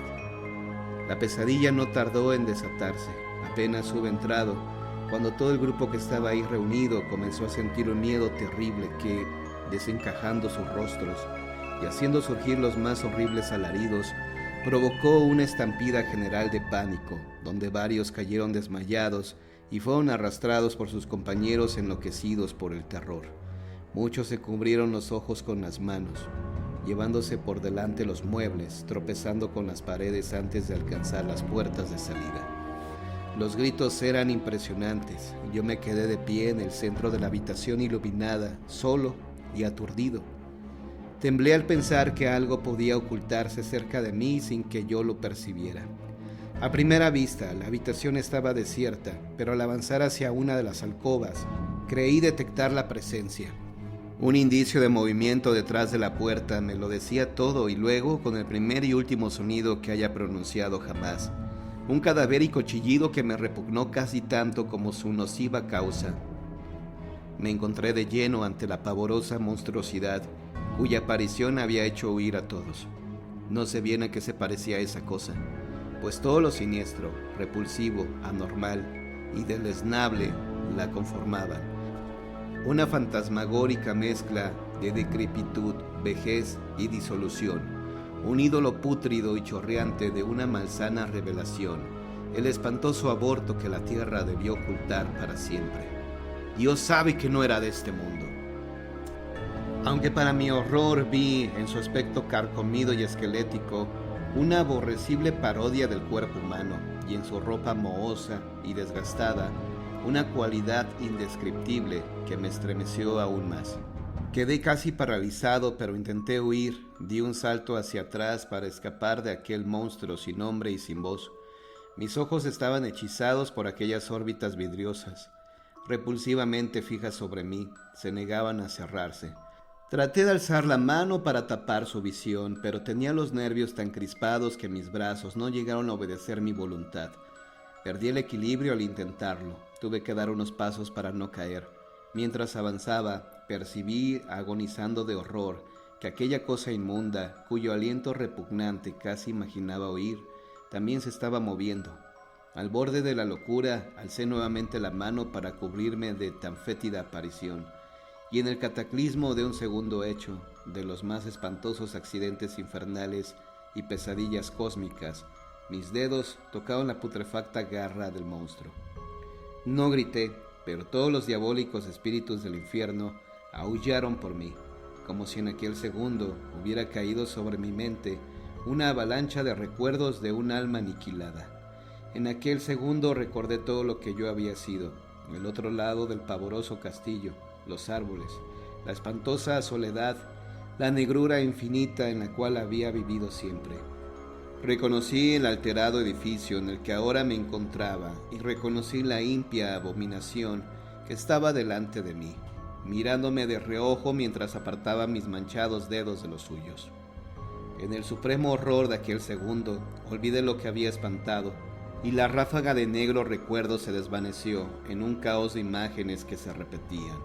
La pesadilla no tardó en desatarse. Apenas hube entrado, cuando todo el grupo que estaba ahí reunido comenzó a sentir un miedo terrible que, desencajando sus rostros y haciendo surgir los más horribles alaridos, provocó una estampida general de pánico, donde varios cayeron desmayados y fueron arrastrados por sus compañeros enloquecidos por el terror. Muchos se cubrieron los ojos con las manos, llevándose por delante los muebles, tropezando con las paredes antes de alcanzar las puertas de salida. Los gritos eran impresionantes. Yo me quedé de pie en el centro de la habitación iluminada, solo y aturdido. Temblé al pensar que algo podía ocultarse cerca de mí sin que yo lo percibiera. A primera vista, la habitación estaba desierta, pero al avanzar hacia una de las alcobas, creí detectar la presencia. Un indicio de movimiento detrás de la puerta me lo decía todo, y luego, con el primer y último sonido que haya pronunciado jamás, un cadavérico chillido que me repugnó casi tanto como su nociva causa. Me encontré de lleno ante la pavorosa monstruosidad cuya aparición había hecho huir a todos. No sé bien a qué se parecía esa cosa, pues todo lo siniestro, repulsivo, anormal y deleznable la conformaban. Una fantasmagórica mezcla de decrepitud, vejez y disolución, un ídolo pútrido y chorreante de una malsana revelación, el espantoso aborto que la tierra debió ocultar para siempre. Dios sabe que no era de este mundo. Aunque para mi horror vi en su aspecto carcomido y esquelético una aborrecible parodia del cuerpo humano, y en su ropa mohosa y desgastada una cualidad indescriptible que me estremeció aún más. Quedé casi paralizado, pero intenté huir. Di un salto hacia atrás para escapar de aquel monstruo sin nombre y sin voz. Mis ojos estaban hechizados por aquellas órbitas vidriosas, repulsivamente fijas sobre mí, se negaban a cerrarse. Traté de alzar la mano para tapar su visión, pero tenía los nervios tan crispados que mis brazos no llegaron a obedecer mi voluntad. Perdí el equilibrio al intentarlo. Tuve que dar unos pasos para no caer. Mientras avanzaba, percibí, agonizando de horror, que aquella cosa inmunda, cuyo aliento repugnante casi imaginaba oír, también se estaba moviendo. Al borde de la locura, alcé nuevamente la mano para cubrirme de tan fétida aparición. Y en el cataclismo de un segundo hecho, de los más espantosos accidentes infernales y pesadillas cósmicas, mis dedos tocaron la putrefacta garra del monstruo. No grité, pero todos los diabólicos espíritus del infierno aullaron por mí, como si en aquel segundo hubiera caído sobre mi mente una avalancha de recuerdos de un alma aniquilada. En aquel segundo recordé todo lo que yo había sido, el otro lado del pavoroso castillo, los árboles, la espantosa soledad, la negrura infinita en la cual había vivido siempre. Reconocí el alterado edificio en el que ahora me encontraba y reconocí la impía abominación que estaba delante de mí, mirándome de reojo mientras apartaba mis manchados dedos de los suyos. En el supremo horror de aquel segundo, olvidé lo que había espantado, y la ráfaga de negro recuerdo se desvaneció en un caos de imágenes que se repetían.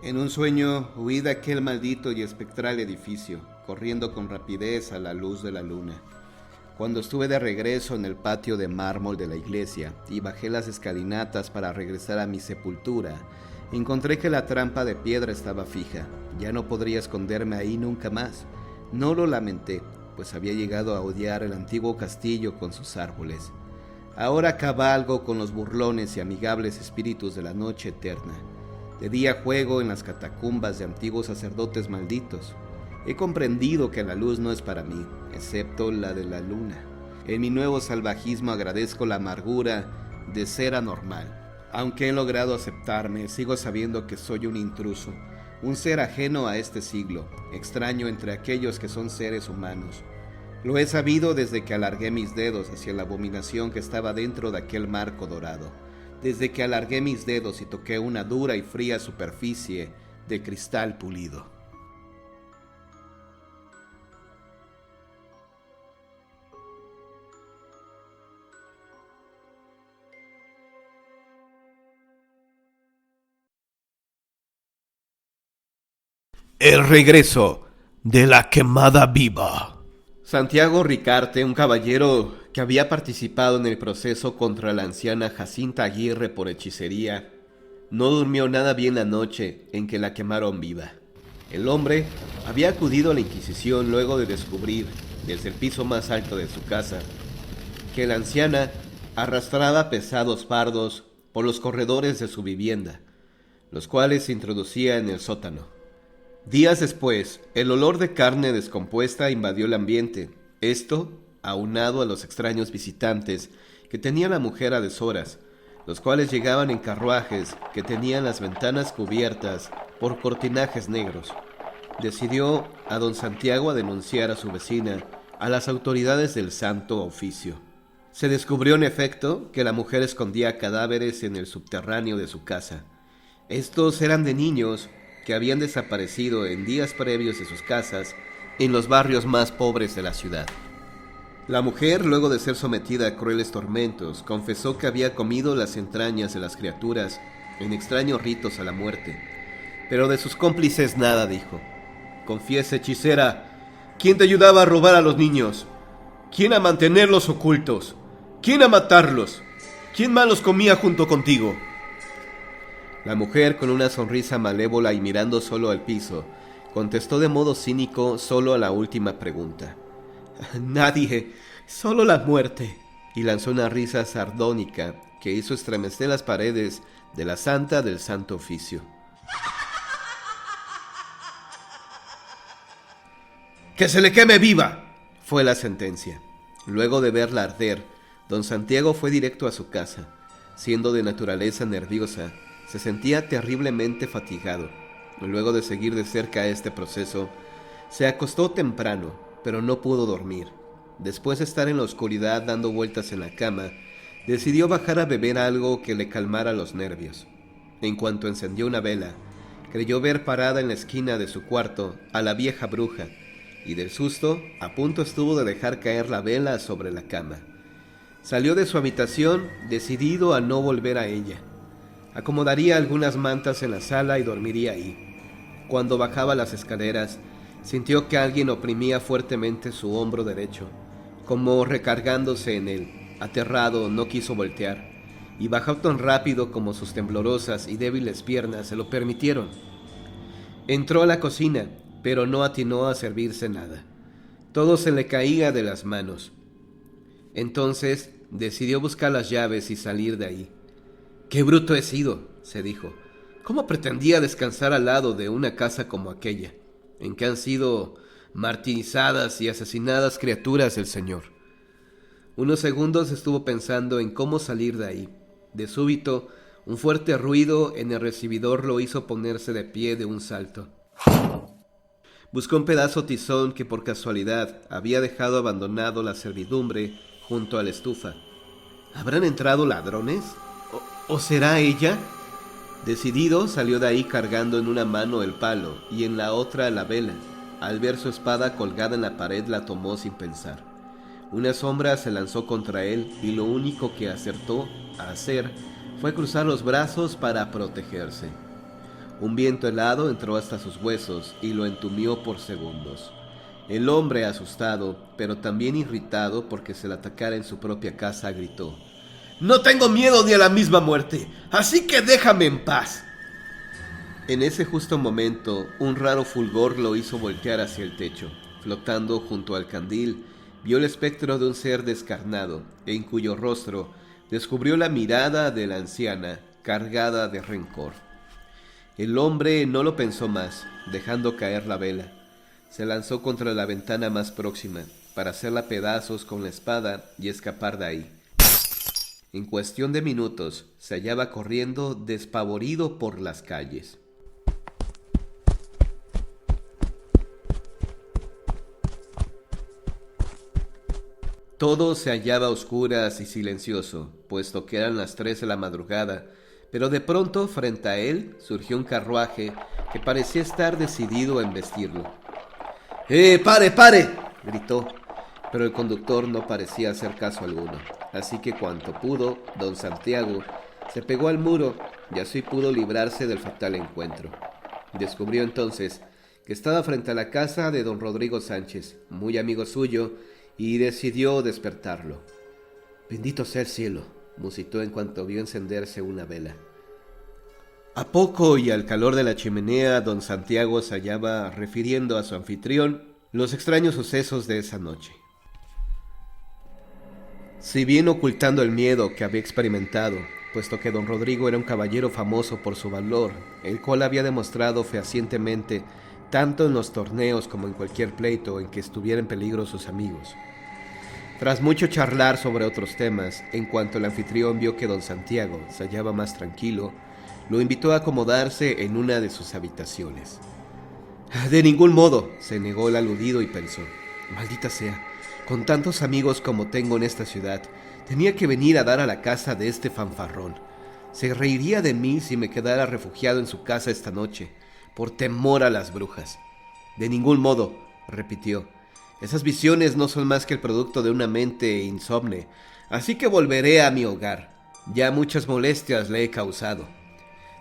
En un sueño huí de aquel maldito y espectral edificio, corriendo con rapidez a la luz de la luna. Cuando estuve de regreso en el patio de mármol de la iglesia y bajé las escalinatas para regresar a mi sepultura, encontré que la trampa de piedra estaba fija. Ya no podría esconderme ahí nunca más. No lo lamenté, pues había llegado a odiar el antiguo castillo con sus árboles. Ahora cabalgo con los burlones y amigables espíritus de la noche eterna. De día juego en las catacumbas de antiguos sacerdotes malditos. He comprendido que la luz no es para mí, excepto la de la luna. En mi nuevo salvajismo agradezco la amargura de ser anormal. Aunque he logrado aceptarme, sigo sabiendo que soy un intruso, un ser ajeno a este siglo, extraño entre aquellos que son seres humanos. Lo he sabido desde que alargué mis dedos hacia la abominación que estaba dentro de aquel marco dorado, desde que alargué mis dedos y toqué una dura y fría superficie de cristal pulido. El regreso de la quemada viva. Santiago Ricarte, un caballero que había participado en el proceso contra la anciana Jacinta Aguirre por hechicería, no durmió nada bien la noche en que la quemaron viva. El hombre había acudido a la Inquisición luego de descubrir, desde el piso más alto de su casa, que la anciana arrastraba pesados fardos por los corredores de su vivienda, los cuales se introducía en el sótano. Días después, el olor de carne descompuesta invadió el ambiente. Esto, aunado a los extraños visitantes que tenía la mujer a deshoras, los cuales llegaban en carruajes que tenían las ventanas cubiertas por cortinajes negros, decidió a don Santiago a denunciar a su vecina a las autoridades del Santo Oficio. Se descubrió en efecto que la mujer escondía cadáveres en el subterráneo de su casa. Estos eran de niños que habían desaparecido en días previos de sus casas en los barrios más pobres de la ciudad. La mujer, luego de ser sometida a crueles tormentos, confesó que había comido las entrañas de las criaturas en extraños ritos a la muerte, pero de sus cómplices nada dijo. Confiesa, hechicera, ¿quién te ayudaba a robar a los niños? ¿Quién a mantenerlos ocultos? ¿Quién a matarlos? ¿Quién más los comía junto contigo? La mujer, con una sonrisa malévola y mirando solo al piso, contestó de modo cínico solo a la última pregunta. Nadie, solo la muerte. Y lanzó una risa sardónica que hizo estremecer las paredes de la santa del Santo Oficio. ¡Que se le queme viva!, fue la sentencia. Luego de verla arder, don Santiago fue directo a su casa. Siendo de naturaleza nerviosa, se sentía terriblemente fatigado. Luego de seguir de cerca este proceso, se acostó temprano, pero no pudo dormir. Después de estar en la oscuridad dando vueltas en la cama, decidió bajar a beber algo que le calmara los nervios. En cuanto encendió una vela, creyó ver parada en la esquina de su cuarto a la vieja bruja, y del susto, a punto estuvo de dejar caer la vela sobre la cama. Salió de su habitación, decidido a no volver a ella. Acomodaría algunas mantas en la sala y dormiría ahí. Cuando bajaba las escaleras, sintió que alguien oprimía fuertemente su hombro derecho, como recargándose en él. Aterrado, no quiso voltear, y bajó tan rápido como sus temblorosas y débiles piernas se lo permitieron. Entró a la cocina, pero no atinó a servirse nada. Todo se le caía de las manos. Entonces decidió buscar las llaves y salir de ahí. «¡Qué bruto he sido!», se dijo. «¿Cómo pretendía descansar al lado de una casa como aquella, en que han sido martirizadas y asesinadas criaturas del Señor?» Unos segundos estuvo pensando en cómo salir de ahí. De súbito, un fuerte ruido en el recibidor lo hizo ponerse de pie de un salto. Buscó un pedazo tizón que por casualidad había dejado abandonado la servidumbre junto a la estufa. ¿Habrán entrado ladrones? ¿O será ella? Decidido, salió de ahí cargando en una mano el palo y en la otra la vela. Al ver su espada colgada en la pared, la tomó sin pensar. Una sombra se lanzó contra él y lo único que acertó a hacer fue cruzar los brazos para protegerse. Un viento helado entró hasta sus huesos y lo entumió por segundos. El hombre, asustado, pero también irritado porque se le atacara en su propia casa, gritó: «No tengo miedo ni a la misma muerte, así que déjame en paz». En ese justo momento, un raro fulgor lo hizo voltear hacia el techo. Flotando junto al candil, vio el espectro de un ser descarnado, en cuyo rostro descubrió la mirada de la anciana, cargada de rencor. El hombre no lo pensó más, dejando caer la vela. Se lanzó contra la ventana más próxima, para hacerla pedazos con la espada y escapar de ahí. En cuestión de minutos, se hallaba corriendo despavorido por las calles. Todo se hallaba a oscuras y silencioso, puesto que eran las 3 de la madrugada, pero de pronto frente a él surgió un carruaje que parecía estar decidido a embestirlo. ¡Pare, pare!, gritó, pero el conductor no parecía hacer caso alguno, así que cuanto pudo, don Santiago se pegó al muro y así pudo librarse del fatal encuentro. Descubrió entonces que estaba frente a la casa de don Rodrigo Sánchez, muy amigo suyo, y decidió despertarlo. «Bendito sea el cielo», musitó en cuanto vio encenderse una vela. A poco y al calor de la chimenea, don Santiago se hallaba refiriendo a su anfitrión los extraños sucesos de esa noche. Si bien ocultando el miedo que había experimentado, puesto que don Rodrigo era un caballero famoso por su valor, el cual había demostrado fehacientemente tanto en los torneos como en cualquier pleito en que estuviera en peligro sus amigos. Tras mucho charlar sobre otros temas, en cuanto el anfitrión vio que don Santiago se hallaba más tranquilo, lo invitó a acomodarse en una de sus habitaciones. «De ningún modo», se negó el aludido y pensó: «Maldita sea, con tantos amigos como tengo en esta ciudad, tenía que venir a dar a la casa de este fanfarrón. Se reiría de mí si me quedara refugiado en su casa esta noche, por temor a las brujas». «De ningún modo», repitió, «esas visiones no son más que el producto de una mente insomne, así que volveré a mi hogar. Ya muchas molestias le he causado».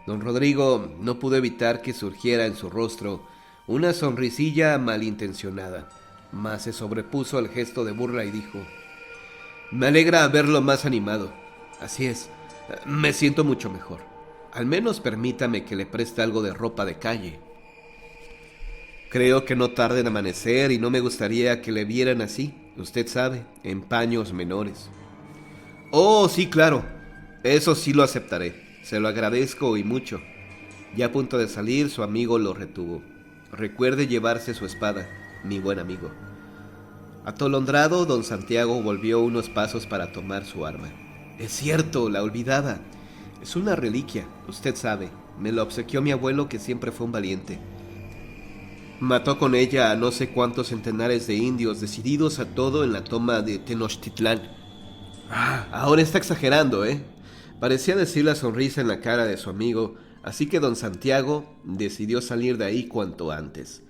Don Rodrigo no pudo evitar que surgiera en su rostro una sonrisilla malintencionada, mas se sobrepuso al gesto de burla y dijo: «Me alegra verlo más animado. Así es, me siento mucho mejor. Al menos permítame que le preste algo de ropa de calle. Creo que no tarda en amanecer y no me gustaría que le vieran así, usted sabe, en paños menores». «Oh, sí, claro. Eso sí lo aceptaré. Se lo agradezco y mucho». Ya a punto de salir, su amigo lo retuvo. «Recuerde llevarse su espada, mi buen amigo». Atolondrado, don Santiago volvió unos pasos para tomar su arma. «Es cierto, la olvidaba. Es una reliquia, usted sabe. Me la obsequió mi abuelo, que siempre fue un valiente. Mató con ella a no sé cuántos centenares de indios, decididos a todo en la toma de Tenochtitlán». «Ahora está exagerando, ¿eh?». Parecía decir la sonrisa en la cara de su amigo, así que don Santiago decidió salir de ahí cuanto antes.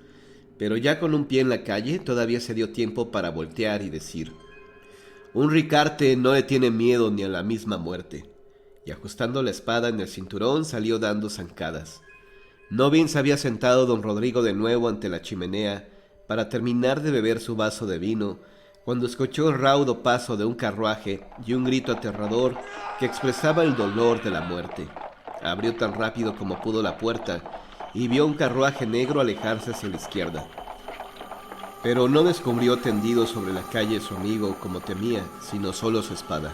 Pero ya con un pie en la calle, todavía se dio tiempo para voltear y decir: «Un ricarte no le tiene miedo ni a la misma muerte». Y ajustando la espada en el cinturón, salió dando zancadas. No bien se había sentado don Rodrigo de nuevo ante la chimenea para terminar de beber su vaso de vino, cuando escuchó el raudo paso de un carruaje y un grito aterrador que expresaba el dolor de la muerte. Abrió tan rápido como pudo la puerta y vio un carruaje negro alejarse hacia la izquierda. Pero no descubrió tendido sobre la calle su amigo como temía, sino solo su espada.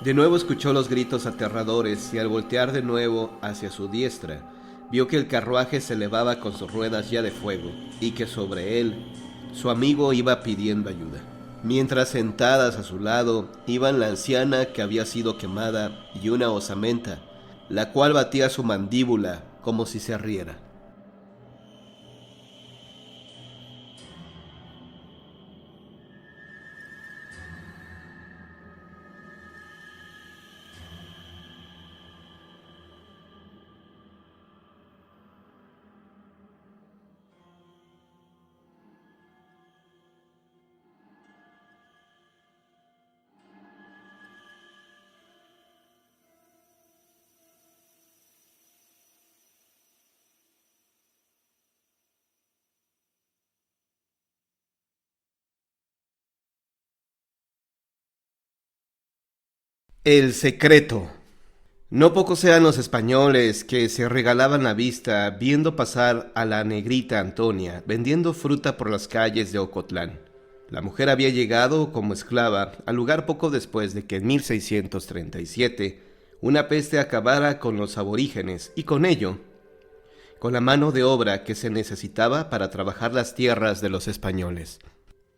De nuevo escuchó los gritos aterradores y al voltear de nuevo hacia su diestra, vio que el carruaje se elevaba con sus ruedas ya de fuego y que sobre él su amigo iba pidiendo ayuda. Mientras sentadas a su lado iban la anciana que había sido quemada y una osamenta, la cual batía su mandíbula como si se riera. El secreto. No pocos eran los españoles que se regalaban la vista viendo pasar a la negrita Antonia vendiendo fruta por las calles de Ocotlán. La mujer había llegado como esclava al lugar poco después de que en 1637 una peste acabara con los aborígenes y con ello, con la mano de obra que se necesitaba para trabajar las tierras de los españoles.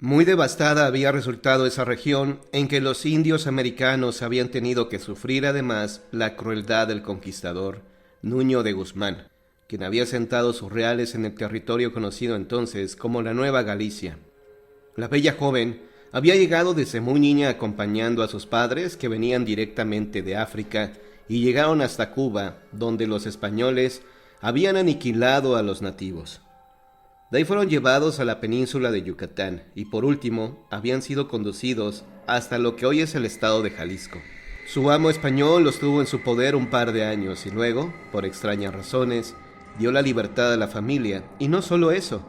Muy devastada había resultado esa región en que los indios americanos habían tenido que sufrir además la crueldad del conquistador Nuño de Guzmán, quien había sentado sus reales en el territorio conocido entonces como la Nueva Galicia. La bella joven había llegado desde muy niña acompañando a sus padres que venían directamente de África y llegaron hasta Cuba, donde los españoles habían aniquilado a los nativos. De ahí fueron llevados a la península de Yucatán y por último habían sido conducidos hasta lo que hoy es el estado de Jalisco. Su amo español los tuvo en su poder un par de años y luego, por extrañas razones, dio la libertad a la familia y no solo eso,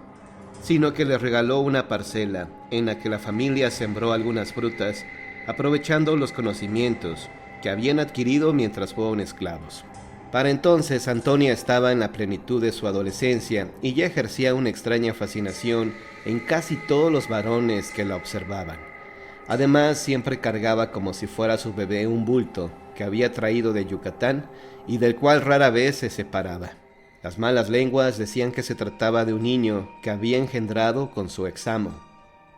sino que les regaló una parcela en la que la familia sembró algunas frutas, aprovechando los conocimientos que habían adquirido mientras fueron esclavos. Para entonces Antonia estaba en la plenitud de su adolescencia y ya ejercía una extraña fascinación en casi todos los varones que la observaban. Además, siempre cargaba como si fuera su bebé un bulto que había traído de Yucatán y del cual rara vez se separaba. Las malas lenguas decían que se trataba de un niño que había engendrado con su examo.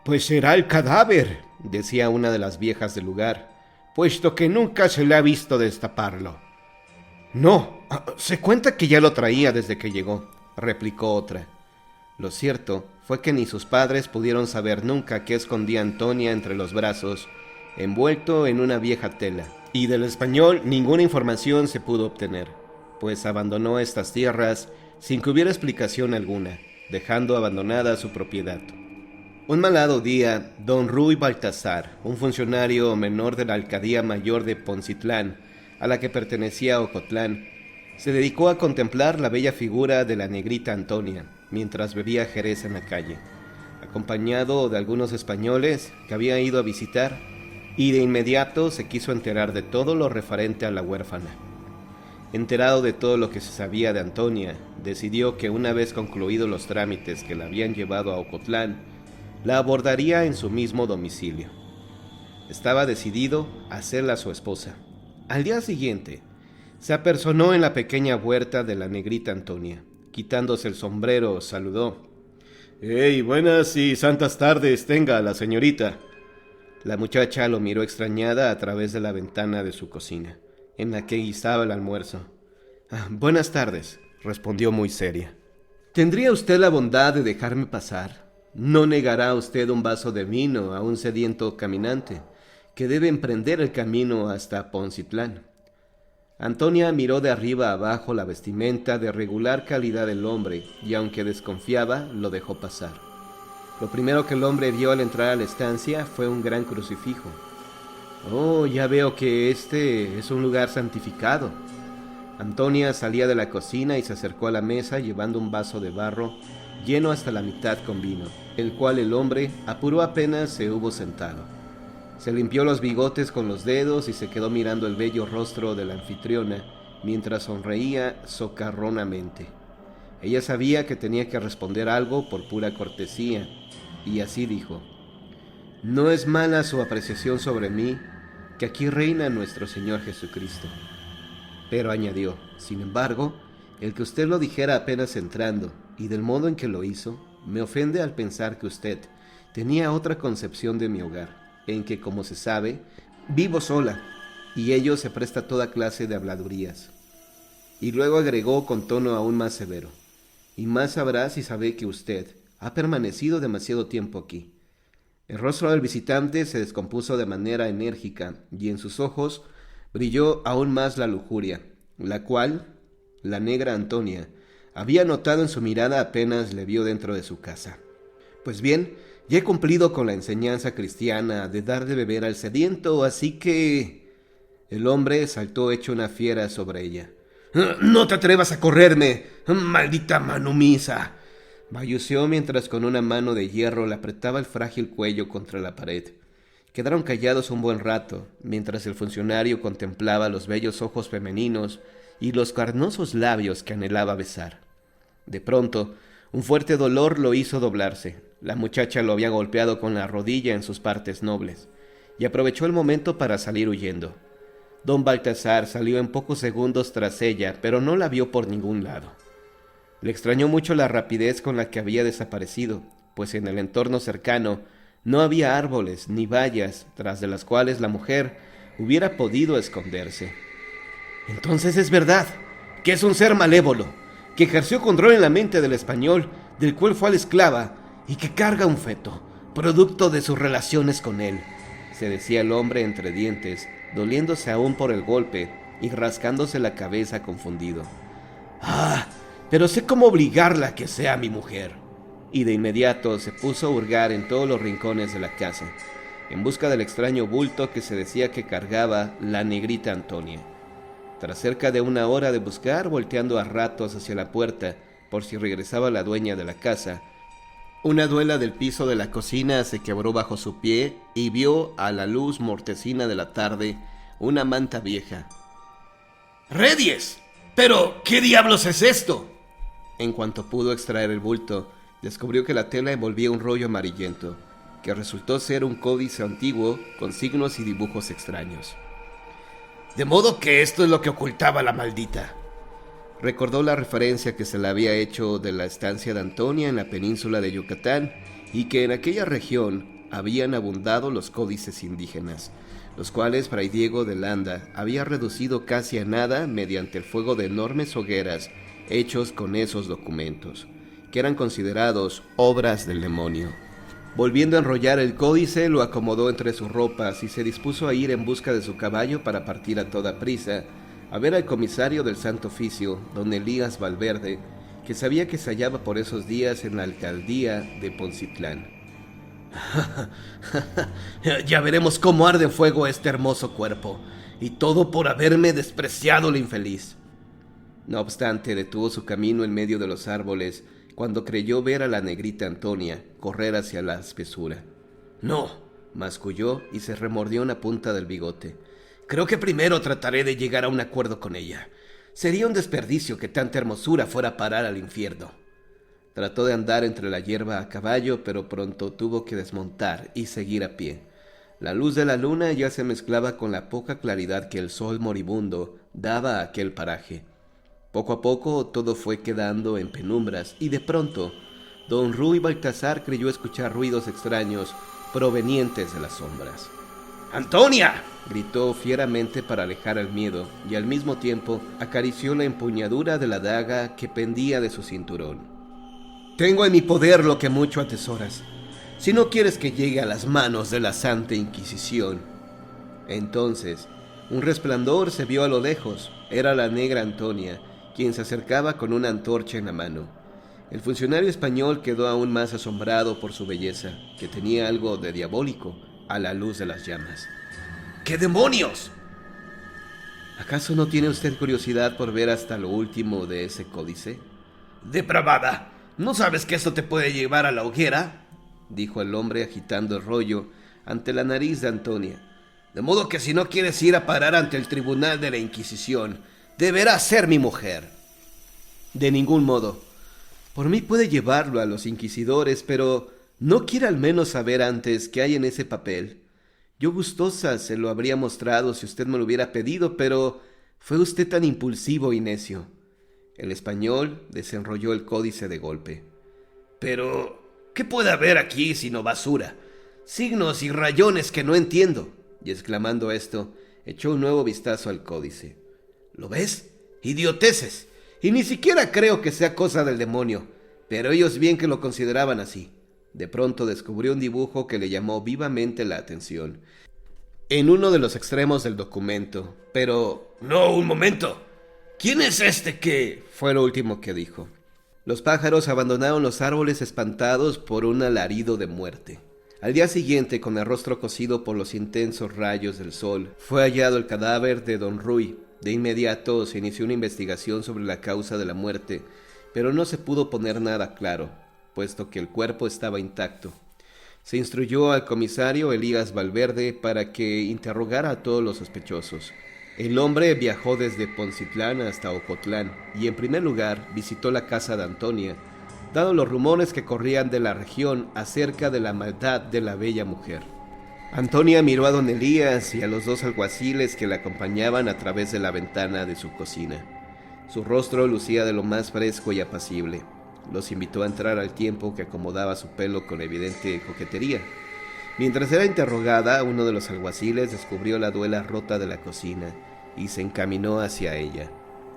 «Pues será el cadáver», decía una de las viejas del lugar, «puesto que nunca se le ha visto destaparlo». «No, se cuenta que ya lo traía desde que llegó», replicó otra. Lo cierto fue que ni sus padres pudieron saber nunca qué escondía Antonia entre los brazos, envuelto en una vieja tela, y del español ninguna información se pudo obtener, pues abandonó estas tierras sin que hubiera explicación alguna, dejando abandonada su propiedad. Un malhado día, don Ruy Baltasar, un funcionario menor de la alcaldía mayor de Poncitlán, a la que pertenecía Ocotlán, se dedicó a contemplar la bella figura de la negrita Antonia, mientras bebía jerez en la calle, acompañado de algunos españoles que había ido a visitar, y de inmediato se quiso enterar de todo lo referente a la huérfana. Enterado de todo lo que se sabía de Antonia, decidió que una vez concluidos los trámites que la habían llevado a Ocotlán, la abordaría en su mismo domicilio. Estaba decidido a hacerla su esposa. Al día siguiente, se apersonó en la pequeña huerta de la negrita Antonia. Quitándose el sombrero, saludó. «¡Hey, buenas y santas tardes tenga la señorita!» La muchacha lo miró extrañada a través de la ventana de su cocina, en la que guisaba el almuerzo. «Buenas tardes», respondió muy seria. «¿Tendría usted la bondad de dejarme pasar? ¿No negará usted un vaso de vino a un sediento caminante que debe emprender el camino hasta Poncitlán?» Antonia miró de arriba a abajo la vestimenta de regular calidad del hombre y aunque desconfiaba, lo dejó pasar. Lo primero que el hombre vio al entrar a la estancia fue un gran crucifijo. «Oh, ya veo que este es un lugar santificado». Antonia salía de la cocina y se acercó a la mesa llevando un vaso de barro lleno hasta la mitad con vino, el cual el hombre apuró apenas se hubo sentado. Se limpió los bigotes con los dedos y se quedó mirando el bello rostro de la anfitriona mientras sonreía socarronamente. Ella sabía que tenía que responder algo por pura cortesía, y así dijo: «No es mala su apreciación sobre mí, que aquí reina nuestro Señor Jesucristo». Pero añadió: «Sin embargo, el que usted lo dijera apenas entrando, y del modo en que lo hizo, me ofende al pensar que usted tenía otra concepción de mi hogar, en que, como se sabe, vivo sola, y ello se presta a toda clase de habladurías». Y luego agregó con tono aún más severo: «Y más sabrá si sabe que usted ha permanecido demasiado tiempo aquí». El rostro del visitante se descompuso de manera enérgica, y en sus ojos brilló aún más la lujuria, la cual la negra Antonia había notado en su mirada apenas le vio dentro de su casa. «Pues bien, ya he cumplido con la enseñanza cristiana de dar de beber al sediento, así que...» El hombre saltó hecho una fiera sobre ella. «¡No te atrevas a correrme, maldita manumisa!» balbuceó mientras con una mano de hierro le apretaba el frágil cuello contra la pared. Quedaron callados un buen rato, mientras el funcionario contemplaba los bellos ojos femeninos y los carnosos labios que anhelaba besar. De pronto, un fuerte dolor lo hizo doblarse. La muchacha lo había golpeado con la rodilla en sus partes nobles, y aprovechó el momento para salir huyendo. Don Baltasar salió en pocos segundos tras ella, pero no la vio por ningún lado. Le extrañó mucho la rapidez con la que había desaparecido, pues en el entorno cercano no había árboles ni vallas tras de las cuales la mujer hubiera podido esconderse. Entonces es verdad que es un ser malévolo, que ejerció control en la mente del español, del cual fue la esclava, y que carga un feto, producto de sus relaciones con él, se decía el hombre entre dientes, doliéndose aún por el golpe y rascándose la cabeza confundido. ¡Ah! Pero sé cómo obligarla a que sea mi mujer. Y de inmediato se puso a hurgar en todos los rincones de la casa, en busca del extraño bulto que se decía que cargaba la negrita Antonia. Tras cerca de una hora de buscar, volteando a ratos hacia la puerta, por si regresaba la dueña de la casa, una duela del piso de la cocina se quebró bajo su pie y vio a la luz mortecina de la tarde una manta vieja. ¡Reyes! ¿Pero qué diablos es esto? En cuanto pudo extraer el bulto, descubrió que la tela envolvía un rollo amarillento, que resultó ser un códice antiguo con signos y dibujos extraños. De modo que esto es lo que ocultaba la maldita. Recordó la referencia que se le había hecho de la estancia de Antonia en la península de Yucatán y que en aquella región habían abundado los códices indígenas, los cuales Fray Diego de Landa había reducido casi a nada mediante el fuego de enormes hogueras hechos con esos documentos, que eran considerados obras del demonio. Volviendo a enrollar el códice, lo acomodó entre sus ropas y se dispuso a ir en busca de su caballo para partir a toda prisa a ver al comisario del Santo Oficio, don Elías Valverde, que sabía que se hallaba por esos días en la alcaldía de Poncitlán. Ya veremos cómo arde en fuego este hermoso cuerpo, y todo por haberme despreciado el infeliz. No obstante, detuvo su camino en medio de los árboles cuando creyó ver a la negrita Antonia correr hacia la espesura. No, masculló y se remordió una punta del bigote. Creo que primero trataré de llegar a un acuerdo con ella. Sería un desperdicio que tanta hermosura fuera a parar al infierno. Trató de andar entre la hierba a caballo, pero pronto tuvo que desmontar y seguir a pie. La luz de la luna ya se mezclaba con la poca claridad que el sol moribundo daba a aquel paraje. Poco a poco todo fue quedando en penumbras y de pronto don Ruy Baltasar creyó escuchar ruidos extraños provenientes de las sombras. ¡Antonia!, gritó fieramente para alejar el miedo y al mismo tiempo acarició la empuñadura de la daga que pendía de su cinturón. Tengo en mi poder lo que mucho atesoras, si no quieres que llegue a las manos de la Santa Inquisición. Entonces, un resplandor se vio a lo lejos. Era la negra Antonia, quien se acercaba con una antorcha en la mano. El funcionario español quedó aún más asombrado por su belleza, que tenía algo de diabólico a la luz de las llamas. ¡Qué demonios! ¿Acaso no tiene usted curiosidad por ver hasta lo último de ese códice? ¡Depravada! ¿No sabes que esto te puede llevar a la hoguera?, dijo el hombre agitando el rollo ante la nariz de Antonia. De modo que si no quieres ir a parar ante el tribunal de la Inquisición, deberás ser mi mujer. De ningún modo. Por mí puede llevarlo a los inquisidores, pero ¿no quiere al menos saber antes qué hay en ese papel? Yo gustosa se lo habría mostrado si usted me lo hubiera pedido, pero fue usted tan impulsivo y necio. El español desenrolló el códice de golpe. Pero, ¿qué puede haber aquí sino basura? Signos y rayones que no entiendo. Y exclamando esto, echó un nuevo vistazo al códice. ¿Lo ves? Idioteces. Y ni siquiera creo que sea cosa del demonio, pero ellos bien que lo consideraban así. De pronto descubrió un dibujo que le llamó vivamente la atención, en uno de los extremos del documento, pero... ¡No, un momento! ¿Quién es este que...? Fue lo último que dijo. Los pájaros abandonaron los árboles espantados por un alarido de muerte. Al día siguiente, con el rostro cocido por los intensos rayos del sol, fue hallado el cadáver de don Ruy. De inmediato se inició una investigación sobre la causa de la muerte, pero no se pudo poner nada claro, puesto que el cuerpo estaba intacto. Se instruyó al comisario Elías Valverde para que interrogara a todos los sospechosos. El hombre viajó desde Poncitlán hasta Ocotlán y en primer lugar visitó la casa de Antonia, dado los rumores que corrían de la región acerca de la maldad de la bella mujer. Antonia miró a don Elías y a los dos alguaciles que la acompañaban a través de la ventana de su cocina. Su rostro lucía de lo más fresco y apacible. Los invitó a entrar al tiempo que acomodaba su pelo con evidente coquetería. Mientras era interrogada, uno de los alguaciles descubrió la duela rota de la cocina y se encaminó hacia ella.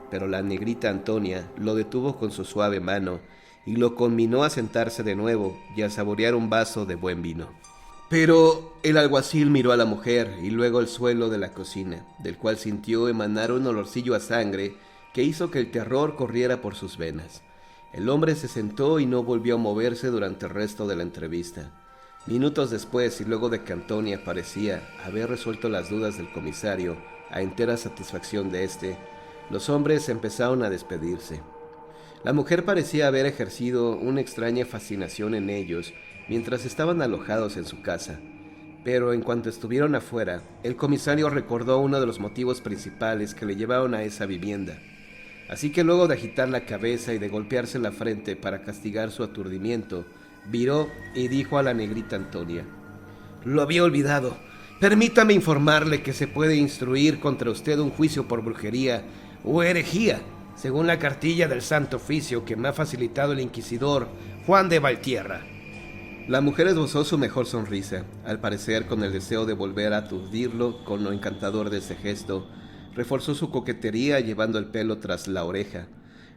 Pero la negrita Antonia lo detuvo con su suave mano y lo conminó a sentarse de nuevo y a saborear un vaso de buen vino. Pero el alguacil miró a la mujer y luego el suelo de la cocina, del cual sintió emanar un olorcillo a sangre que hizo que el terror corriera por sus venas. El hombre se sentó y no volvió a moverse durante el resto de la entrevista. Minutos después, y luego de que Antonia parecía haber resuelto las dudas del comisario a entera satisfacción de éste, los hombres empezaron a despedirse. La mujer parecía haber ejercido una extraña fascinación en ellos mientras estaban alojados en su casa. Pero en cuanto estuvieron afuera, el comisario recordó uno de los motivos principales que le llevaron a esa vivienda. Así que luego de agitar la cabeza y de golpearse la frente para castigar su aturdimiento, viró y dijo a la negrita Antonia: «Lo había olvidado. Permítame informarle que se puede instruir contra usted un juicio por brujería o herejía, según la cartilla del Santo Oficio que me ha facilitado el inquisidor Juan de Valtierra». La mujer esbozó su mejor sonrisa, al parecer con el deseo de volver a aturdirlo con lo encantador de ese gesto. Reforzó su coquetería llevando el pelo tras la oreja.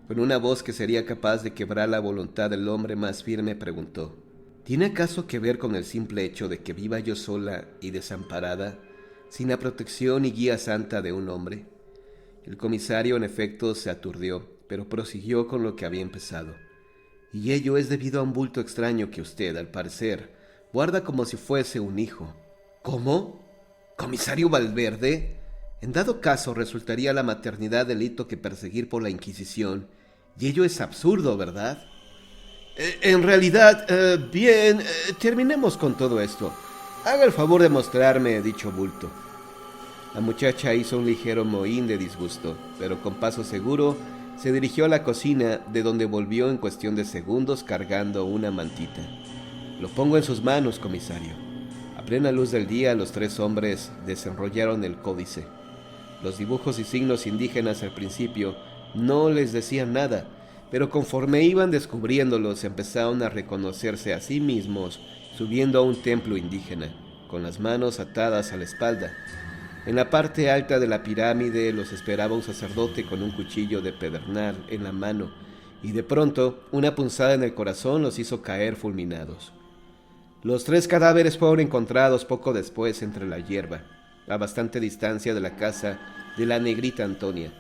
Con una voz que sería capaz de quebrar la voluntad del hombre más firme, preguntó: «¿Tiene acaso que ver con el simple hecho de que viva yo sola y desamparada, sin la protección y guía santa de un hombre?» El comisario en efecto se aturdió, pero prosiguió con lo que había empezado: «Y ello es debido a un bulto extraño que usted, al parecer, guarda como si fuese un hijo». «¿Cómo? ¿Comisario Valverde? En dado caso resultaría la maternidad delito que perseguir por la Inquisición, y ello es absurdo, ¿verdad?» En realidad, terminemos con todo esto. Haga el favor de mostrarme dicho bulto». La muchacha hizo un ligero mohín de disgusto, pero con paso seguro se dirigió a la cocina, de donde volvió en cuestión de segundos cargando una mantita. «Lo pongo en sus manos, comisario». A plena luz del día, los tres hombres desenrollaron el códice. Los dibujos y signos indígenas al principio no les decían nada, pero conforme iban descubriéndolos empezaron a reconocerse a sí mismos subiendo a un templo indígena, con las manos atadas a la espalda. En la parte alta de la pirámide los esperaba un sacerdote con un cuchillo de pedernal en la mano, y de pronto una punzada en el corazón los hizo caer fulminados. Los tres cadáveres fueron encontrados poco después entre la hierba, a bastante distancia de la casa de la negrita Antonia,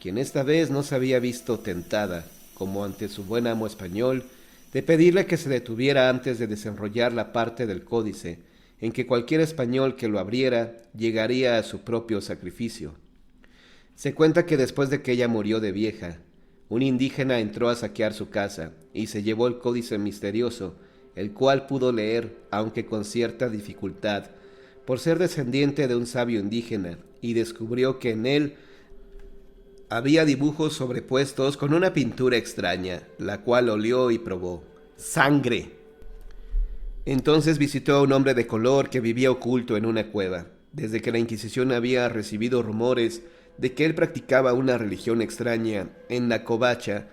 quien esta vez no se había visto tentada, como ante su buen amo español, de pedirle que se detuviera antes de desenrollar la parte del códice, en que cualquier español que lo abriera llegaría a su propio sacrificio. Se cuenta que después de que ella murió de vieja, un indígena entró a saquear su casa y se llevó el códice misterioso, el cual pudo leer, aunque con cierta dificultad, por ser descendiente de un sabio indígena, y descubrió que en él había dibujos sobrepuestos con una pintura extraña, la cual olió y probó: ¡sangre! Entonces visitó a un hombre de color que vivía oculto en una cueva, desde que la Inquisición había recibido rumores de que él practicaba una religión extraña en la covacha,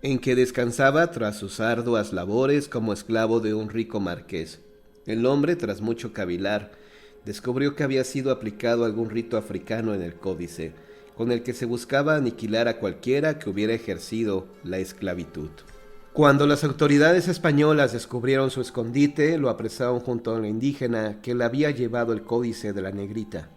en que descansaba tras sus arduas labores como esclavo de un rico marqués. El hombre, tras mucho cavilar, descubrió que había sido aplicado algún rito africano en el códice, con el que se buscaba aniquilar a cualquiera que hubiera ejercido la esclavitud. Cuando las autoridades españolas descubrieron su escondite, lo apresaron junto a un indígena que le había llevado el códice de la negrita.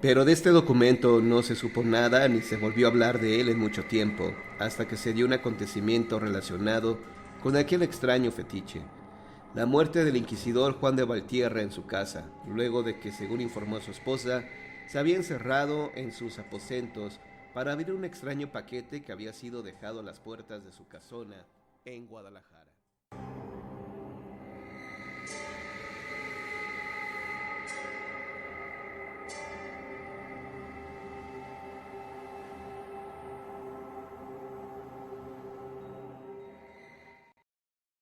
Pero de este documento no se supo nada ni se volvió a hablar de él en mucho tiempo, hasta que se dio un acontecimiento relacionado con aquel extraño fetiche: la muerte del inquisidor Juan de Valtierra en su casa, luego de que, según informó su esposa, se había encerrado en sus aposentos para abrir un extraño paquete que había sido dejado a las puertas de su casona en Guadalajara.